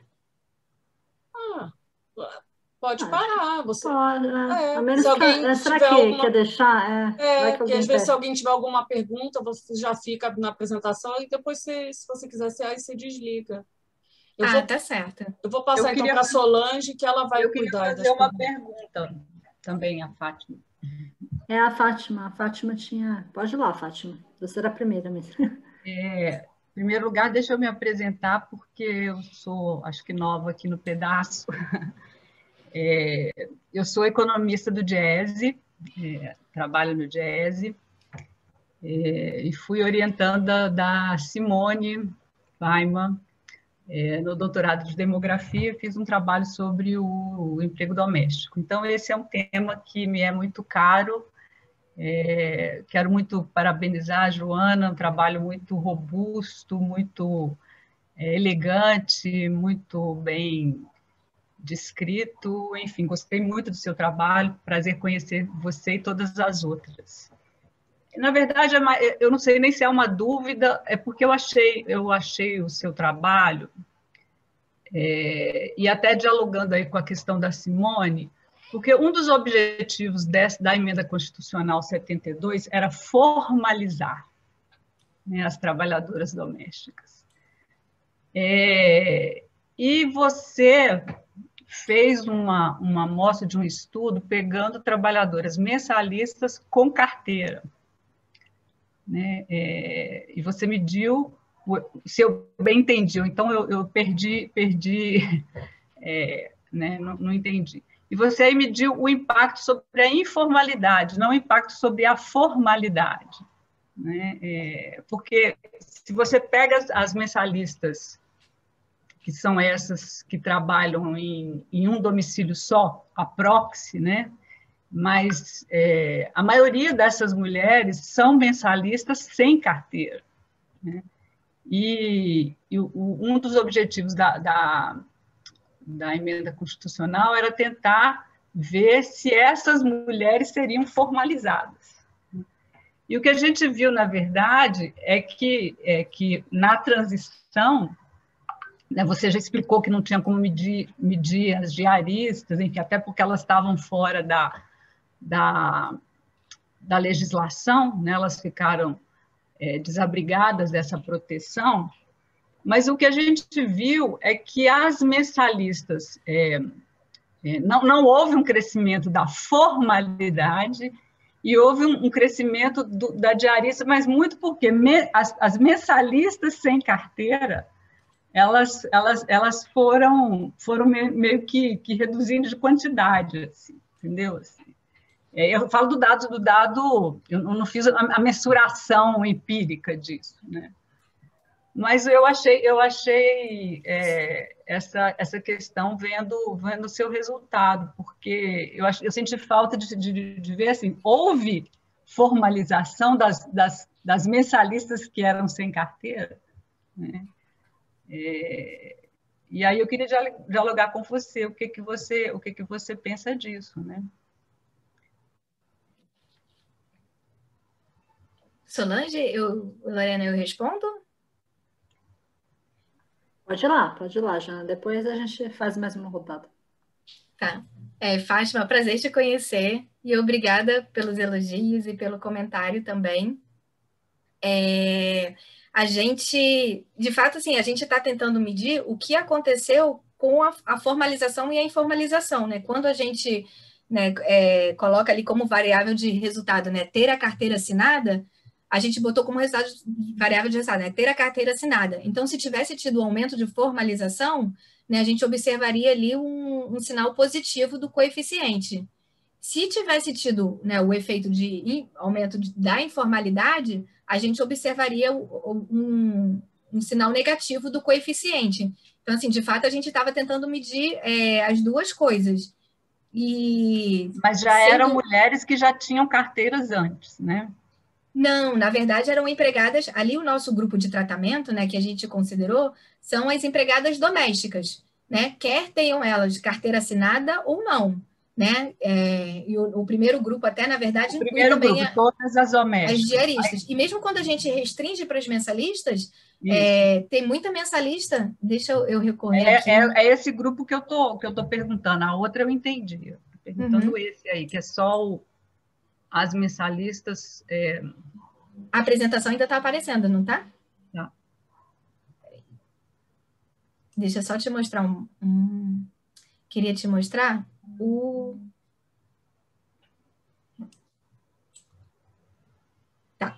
Pode parar. Você... Pode, É, a menos se alguém será tiver que alguma... quer deixar? Vai que porque alguém às vezes se pede. alguém tiver alguma pergunta, você já fica na apresentação e depois, se você quiser, você desliga. Tá certo. Eu vou passar então para a Solange, que ela vai cuidar das perguntas. Eu queria perguntas. fazer uma pergunta também, a Fátima. A Fátima. A Fátima tinha... Pode ir lá, Fátima. Você era a primeira mesmo. Em primeiro lugar, deixa eu me apresentar, porque eu sou, acho que nova aqui no pedaço. Eu sou economista do Diese, trabalho no Diese, e fui orientanda da Simone Weiman no doutorado de demografia, fiz um trabalho sobre o emprego doméstico. Então, esse é um tema que me é muito caro. Quero muito parabenizar a Joana, um trabalho muito robusto, muito elegante, muito bem descrito. Enfim, gostei muito do seu trabalho, prazer conhecer você e todas as outras. Na verdade, eu não sei nem se é uma dúvida, é porque eu achei o seu trabalho, e até dialogando aí com a questão da Simone, porque um dos objetivos da Emenda Constitucional 72 era formalizar, né, as trabalhadoras domésticas. E você fez uma amostra de um estudo pegando trabalhadoras mensalistas com carteira, né? E você mediu, se eu bem entendi, então eu perdi né? Não entendi. E você aí mediu o impacto sobre a informalidade, não o impacto sobre a formalidade, né? Porque se você pega as mensalistas, que são essas que trabalham em um domicílio só, a proxy, né? Mas a maioria dessas mulheres são mensalistas sem carteira, né? E um dos objetivos da emenda constitucional era tentar ver se essas mulheres seriam formalizadas. E o que a gente viu, na verdade, é que na transição, né, você já explicou que não tinha como medir as diaristas, enfim, até porque elas estavam fora da legislação, né, elas ficaram desabrigadas dessa proteção, mas o que a gente viu é que as mensalistas, não houve um crescimento da formalidade e houve um crescimento da diarista, mas muito porque as mensalistas sem carteira, elas foram meio que reduzindo de quantidade, assim, entendeu? Assim, eu falo do dado, eu não fiz a mensuração empírica disso, né? Mas eu achei essa questão vendo o seu resultado, porque eu senti falta de ver assim, houve formalização das mensalistas que eram sem carteira, né? E aí eu queria dialogar com você, o que você pensa disso, né? Solange, Lorena, eu respondo? Pode ir lá, Jana. Depois a gente faz mais uma rodada. Tá. Fátima, prazer te conhecer e obrigada pelos elogios e pelo comentário também. A gente, de fato, assim, a gente está tentando medir o que aconteceu com a formalização e a informalização, né? Quando a gente, né, coloca ali como variável de resultado, né, ter a carteira assinada, a gente botou como resultado variável de resultado, né, ter a carteira assinada. Então, se tivesse tido um aumento de formalização, né, a gente observaria ali um sinal positivo do coeficiente. Se tivesse tido, né, o efeito de aumento da informalidade, a gente observaria um sinal negativo do coeficiente. Então, assim, de fato, a gente estava tentando medir as duas coisas. Mas já eram mulheres que já tinham carteiras antes, né? Não, na verdade, eram empregadas. Ali, o nosso grupo de tratamento, né, que a gente considerou, são as empregadas domésticas, né? Quer tenham elas carteira assinada ou não. Né? E o primeiro grupo até, na verdade, inclui também todas as domésticas. As diaristas. E mesmo quando a gente restringe para as mensalistas, tem muita mensalista. Deixa eu recorrer aqui. É esse grupo que eu tô perguntando. A outra eu entendi. Estou perguntando esse aí, que é só as mensalistas. A apresentação ainda está aparecendo, não está? Tá. Deixa eu só te mostrar Queria te mostrar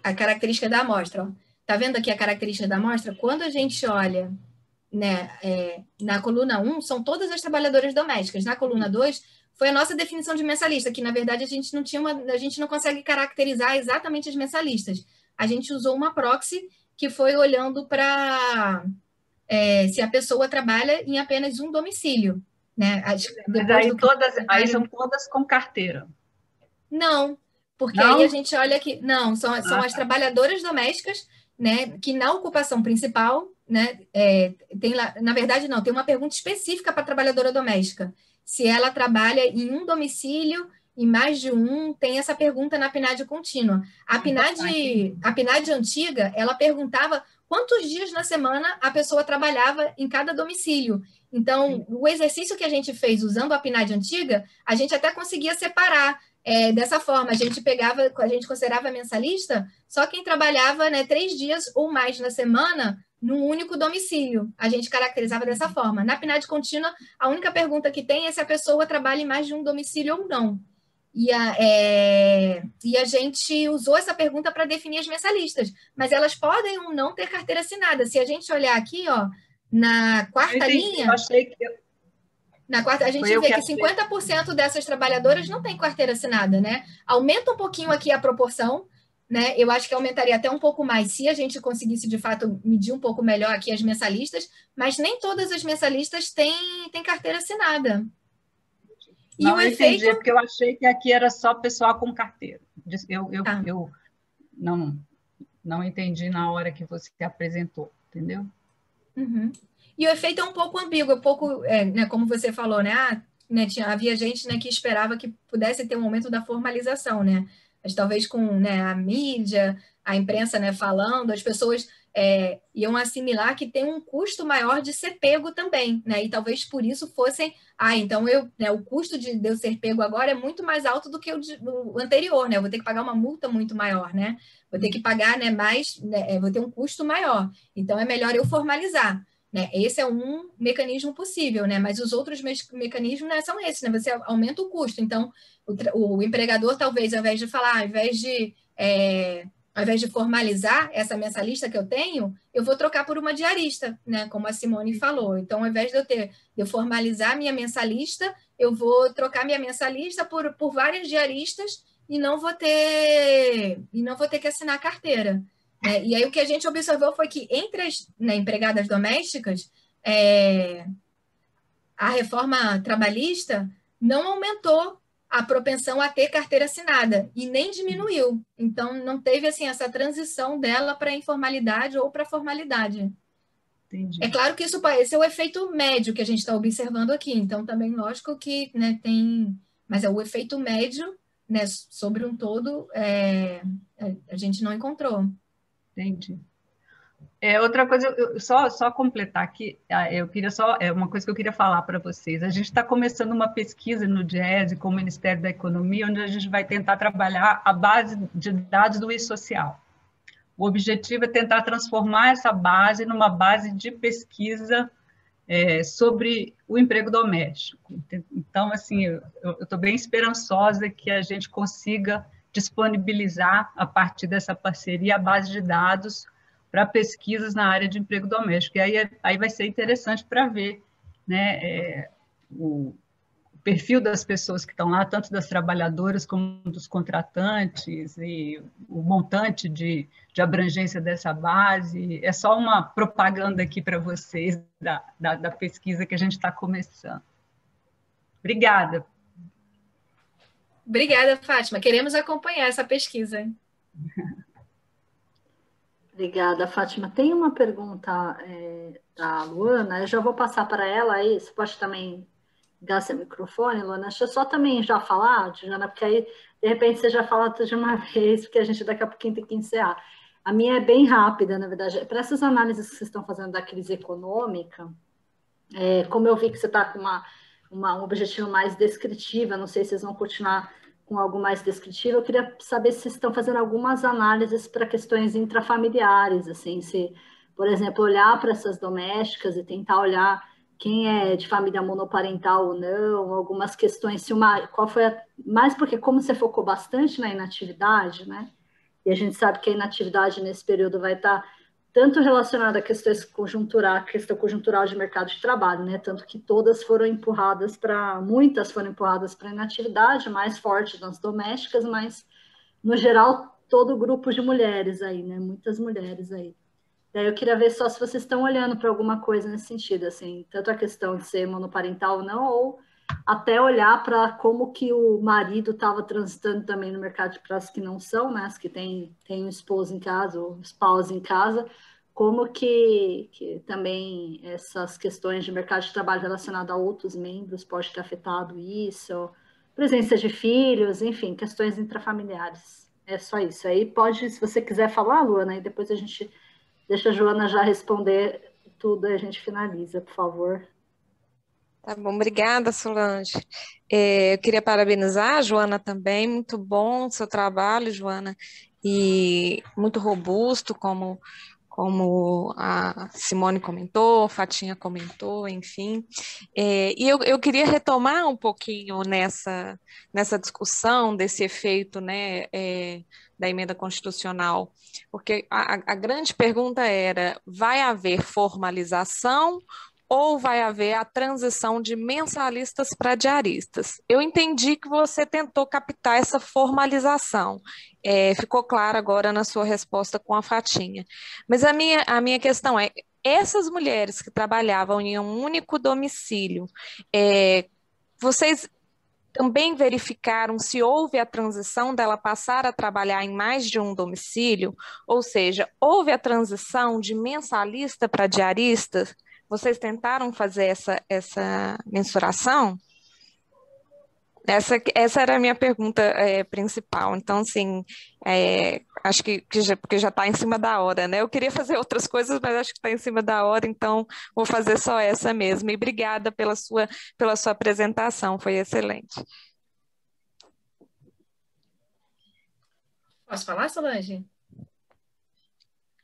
a característica da amostra. Ó. Tá vendo aqui a característica da amostra? Quando a gente olha, né, na coluna 1, são todas as trabalhadoras domésticas. Na coluna 2, foi a nossa definição de mensalista, que, na verdade, a gente não consegue caracterizar exatamente as mensalistas. A gente usou uma proxy que foi olhando para se a pessoa trabalha em apenas um domicílio. Né? Aí são todas com carteira. Não, porque aí a gente olha que... Não, são as trabalhadoras domésticas, né, que na ocupação principal, né, tem lá... Na verdade, não, tem uma pergunta específica para a trabalhadora doméstica. Se ela trabalha em um domicílio, em mais de um, tem essa pergunta na PNAD contínua. A PNAD antiga, ela perguntava quantos dias na semana a pessoa trabalhava em cada domicílio. Então, o exercício que a gente fez usando a PNAD antiga, a gente até conseguia separar dessa forma. A gente considerava mensalista só quem trabalhava, né, 3 dias ou mais na semana num único domicílio. A gente caracterizava dessa forma. Na PNAD contínua, a única pergunta que tem é se a pessoa trabalha em mais de um domicílio ou não. E a gente usou essa pergunta para definir as mensalistas, mas elas podem ou não ter carteira assinada. Se a gente olhar aqui, ó, na quarta linha, eu achei que a gente vê que 50% dessas trabalhadoras não têm carteira assinada, né? Aumenta um pouquinho aqui a proporção, né? Eu acho que aumentaria até um pouco mais se a gente conseguisse, de fato, medir um pouco melhor aqui as mensalistas, mas nem todas as mensalistas têm carteira assinada. Não, eu entendi, porque eu achei que aqui era só pessoal com carteira. Eu não entendi na hora que você apresentou, entendeu? Uhum. E o efeito é um pouco ambíguo, né, como você falou, né? Havia gente, né, que esperava que pudesse ter um aumento da formalização, né? Mas talvez com, né, a mídia, a imprensa, né, falando, as pessoas iam assimilar que tem um custo maior de ser pego também, né? E talvez por isso fossem... então o custo de eu ser pego agora é muito mais alto do que o anterior, né? Eu vou ter que pagar uma multa muito maior, né? Vou ter que pagar, né, mais... Né, vou ter um custo maior. Então, é melhor eu formalizar. Né? Esse é um mecanismo possível, né? Mas os outros mecanismos, né, são esses, né? Você aumenta o custo. Então, o empregador, talvez, ao invés de falar, ao invés de formalizar essa mensalista que eu tenho, eu vou trocar por uma diarista, né? Como a Simone falou. Então, ao invés de eu formalizar minha mensalista, eu vou trocar minha mensalista por várias diaristas e não vou ter que assinar a carteira. E aí o que a gente observou foi que entre as, né, empregadas domésticas, a reforma trabalhista não aumentou a propensão a ter carteira assinada e nem diminuiu. Então, não teve assim, essa transição dela para a informalidade ou para a formalidade. Entendi. É claro que esse é o efeito médio que a gente está observando aqui. Então, também, lógico que, né, tem... Mas é o efeito médio, né, sobre um todo, a gente não encontrou. Entendi. Outra coisa, só completar aqui, eu queria uma coisa que eu queria falar para vocês. A gente está começando uma pesquisa no DIEESE com o Ministério da Economia, onde a gente vai tentar trabalhar a base de dados do e-social. O objetivo é tentar transformar essa base numa base de pesquisa sobre o emprego doméstico. Então, assim, eu estou bem esperançosa que a gente consiga disponibilizar, a partir dessa parceria, a base de dados para pesquisas na área de emprego doméstico. E aí vai ser interessante para ver, né, o perfil das pessoas que estão lá, tanto das trabalhadoras como dos contratantes, e o montante de abrangência dessa base. É só uma propaganda aqui para vocês da pesquisa que a gente está começando. Obrigada. Obrigada, Fátima. Queremos acompanhar essa pesquisa. Obrigada, Fátima. Tem uma pergunta da Luana, eu já vou passar para ela aí, você pode também ligar seu microfone, Luana. Deixa eu só também já falar, Diana, porque aí, de repente, você já fala tudo de uma vez, porque a gente daqui a pouquinho tem que encerrar. A minha é bem rápida, na verdade. Para essas análises que vocês estão fazendo da crise econômica, como eu vi que você está com um objetivo mais descritivo, não sei se vocês vão continuar com algo mais descritivo, eu queria saber se vocês estão fazendo algumas análises para questões intrafamiliares, assim, se, por exemplo, olhar para essas domésticas e tentar olhar quem é de família monoparental ou não, algumas questões, qual foi mais porque como você focou bastante na inatividade, né? E a gente sabe que a inatividade nesse período vai estar tanto relacionada a questões conjunturais, questão conjuntural de mercado de trabalho, né? Tanto que muitas foram empurradas para a inatividade, mais forte nas domésticas, mas, no geral, todo o grupo de mulheres aí, né? Muitas mulheres aí. Daí eu queria ver só se vocês estão olhando para alguma coisa nesse sentido, assim, tanto a questão de ser monoparental ou não, ou até olhar para como que o marido estava transitando também no mercado para as que não são, né, as que têm um esposo em casa, ou spouse em casa, como que também essas questões de mercado de trabalho relacionado a outros membros pode ter afetado isso, presença de filhos, enfim, questões intrafamiliares. É só isso. Aí pode, se você quiser falar, Luana, e depois a gente deixa a Joana já responder tudo e a gente finaliza, por favor. Tá bom, obrigada, Solange. Eu queria parabenizar a Joana também, muito bom o seu trabalho, Joana, e muito robusto, como a Simone comentou, a Fatinha comentou, enfim. E eu queria retomar um pouquinho nessa discussão desse efeito, né, da emenda constitucional, porque a grande pergunta era: vai haver formalização ou vai haver a transição de mensalistas para diaristas? Eu entendi que você tentou captar essa formalização. Ficou claro agora na sua resposta com a Fatinha. Mas a minha questão é: essas mulheres que trabalhavam em um único domicílio, vocês também verificaram se houve a transição dela passar a trabalhar em mais de um domicílio? Ou seja, houve a transição de mensalista para diarista? Vocês tentaram fazer essa mensuração? Essa era a minha pergunta principal. Então, assim, acho que porque já está em cima da hora, né? Eu queria fazer outras coisas, mas acho que está em cima da hora, então vou fazer só essa mesmo. E obrigada pela sua apresentação, foi excelente. Posso falar, Solange?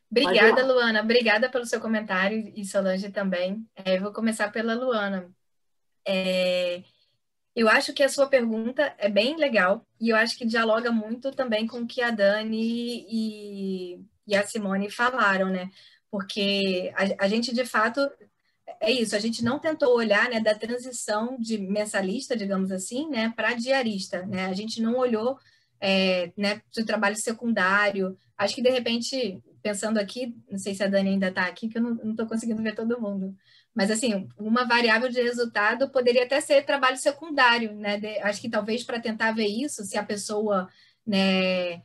Obrigada, Luana. Obrigada pelo seu comentário, e Solange também. Vou começar pela Luana. Eu acho que a sua pergunta é bem legal, e eu acho que dialoga muito também com o que a Dani e a Simone falaram, né? Porque a gente, de fato, é isso, a gente não tentou olhar, né, da transição de mensalista, digamos assim, né, para diarista, né? A gente não olhou, né, do trabalho secundário. Acho que, de repente, pensando aqui, não sei se a Dani ainda está aqui, que eu não estou conseguindo ver todo mundo, mas, assim, uma variável de resultado poderia até ser trabalho secundário, né? Acho que talvez para tentar ver isso, se a pessoa, né,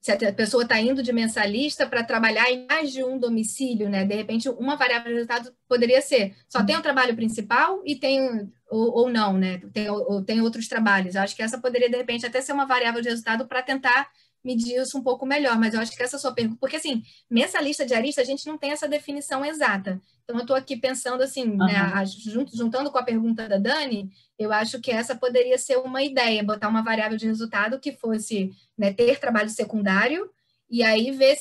se a pessoa está indo de mensalista para trabalhar em mais de um domicílio, né? De repente, uma variável de resultado poderia ser só tem o trabalho principal e tem, ou não, né? Tem outros trabalhos. Eu acho que essa poderia, de repente, até ser uma variável de resultado para tentar medir isso um pouco melhor, mas eu acho que essa é a sua pergunta, porque assim, mensalista, diarista, a gente não tem essa definição exata. Então, eu estou aqui pensando assim, né, juntando com a pergunta da Dani, eu acho que essa poderia ser uma ideia, botar uma variável de resultado que fosse, né, ter trabalho secundário, e aí ver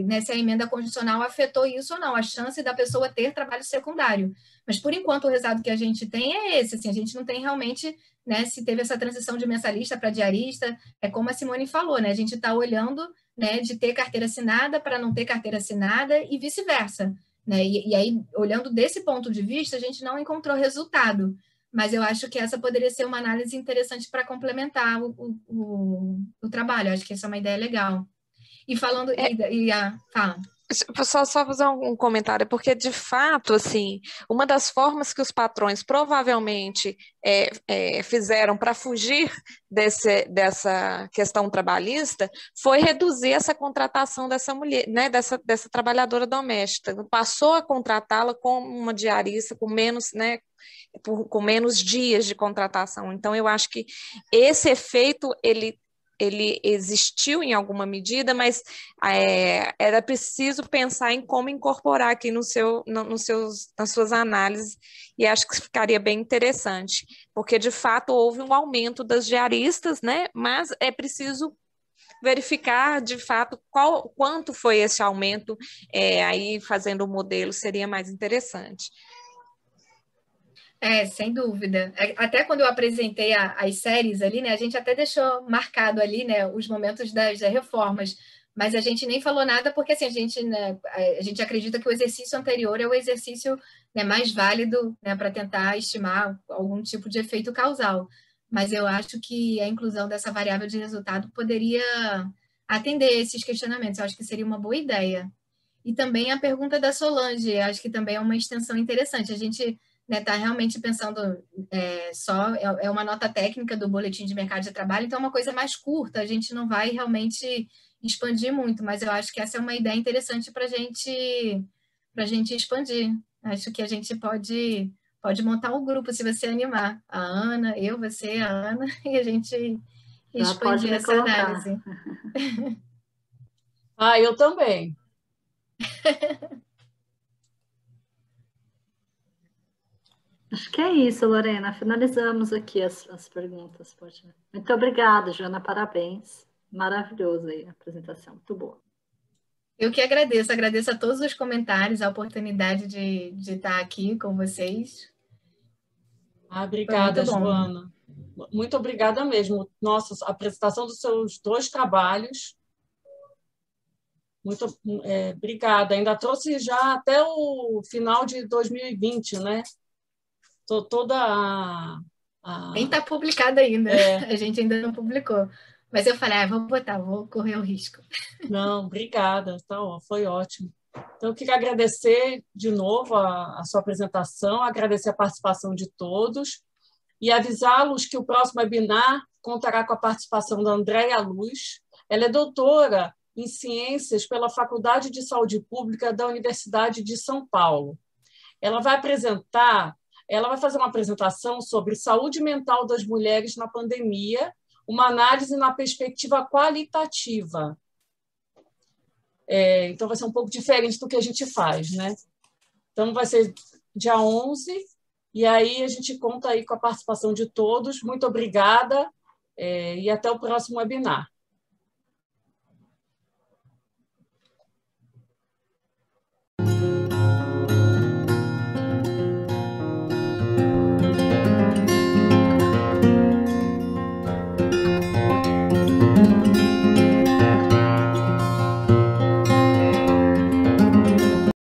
né, se a emenda condicional afetou isso ou não, a chance da pessoa ter trabalho secundário. Mas, por enquanto, o resultado que a gente tem é esse, assim, a gente não tem realmente, né, se teve essa transição de mensalista para diarista, é como a Simone falou, né, a gente está olhando, né, de ter carteira assinada para não ter carteira assinada e vice-versa, né, e aí, olhando desse ponto de vista, a gente não encontrou resultado, mas eu acho que essa poderia ser uma análise interessante para complementar o trabalho, eu acho que essa é uma ideia legal. E falando, fala. Só fazer um comentário, porque de fato, assim, uma das formas que os patrões provavelmente fizeram para fugir dessa questão trabalhista foi reduzir essa contratação dessa mulher, né, dessa trabalhadora doméstica. Passou a contratá-la como uma diarista com menos, né, com menos dias de contratação. Então, eu acho que esse efeito ele existiu em alguma medida, mas era preciso pensar em como incorporar aqui nas suas análises, e acho que ficaria bem interessante, porque de fato houve um aumento das diaristas, né? Mas é preciso verificar de fato quanto foi esse aumento, aí fazendo o modelo seria mais interessante. Sem dúvida. Até quando eu apresentei as séries ali, né, a gente até deixou marcado ali, né, os momentos das reformas, mas a gente nem falou nada porque assim, a gente acredita que o exercício anterior é o exercício, né, mais válido, né, para tentar estimar algum tipo de efeito causal. Mas eu acho que a inclusão dessa variável de resultado poderia atender esses questionamentos. Eu acho que seria uma boa ideia. E também a pergunta da Solange, acho que também é uma extensão interessante. A gente está realmente pensando é uma nota técnica do Boletim de Mercado de Trabalho, então é uma coisa mais curta, a gente não vai realmente expandir muito, mas eu acho que essa é uma ideia interessante para a gente expandir. Acho que a gente pode montar um grupo, se você animar. A Ana, você, a Ana, e a gente expandir essa análise. Eu também. Acho que é isso, Lorena. Finalizamos aqui as perguntas. Muito obrigada, Joana. Parabéns. Maravilhoso aí a apresentação. Muito boa. Eu que agradeço a todos os comentários, a oportunidade de estar aqui com vocês. Obrigada, Joana. Muito obrigada mesmo. Nossa, a apresentação dos seus 2 trabalhos. Muito obrigada. Ainda trouxe já até o final de 2020, né? Nem está publicada ainda. A gente ainda não publicou. Mas eu falei, vou correr o risco. Não, obrigada. Então, foi ótimo. Então, eu queria agradecer de novo a sua apresentação, agradecer a participação de todos e avisá-los que o próximo webinar contará com a participação da Andréia Luz. Ela é doutora em Ciências pela Faculdade de Saúde Pública da Universidade de São Paulo. Ela vai fazer uma apresentação sobre saúde mental das mulheres na pandemia, uma análise na perspectiva qualitativa. Então, vai ser um pouco diferente do que a gente faz, né? Então, vai ser dia 11, e aí a gente conta aí com a participação de todos. Muito obrigada e até o próximo webinar.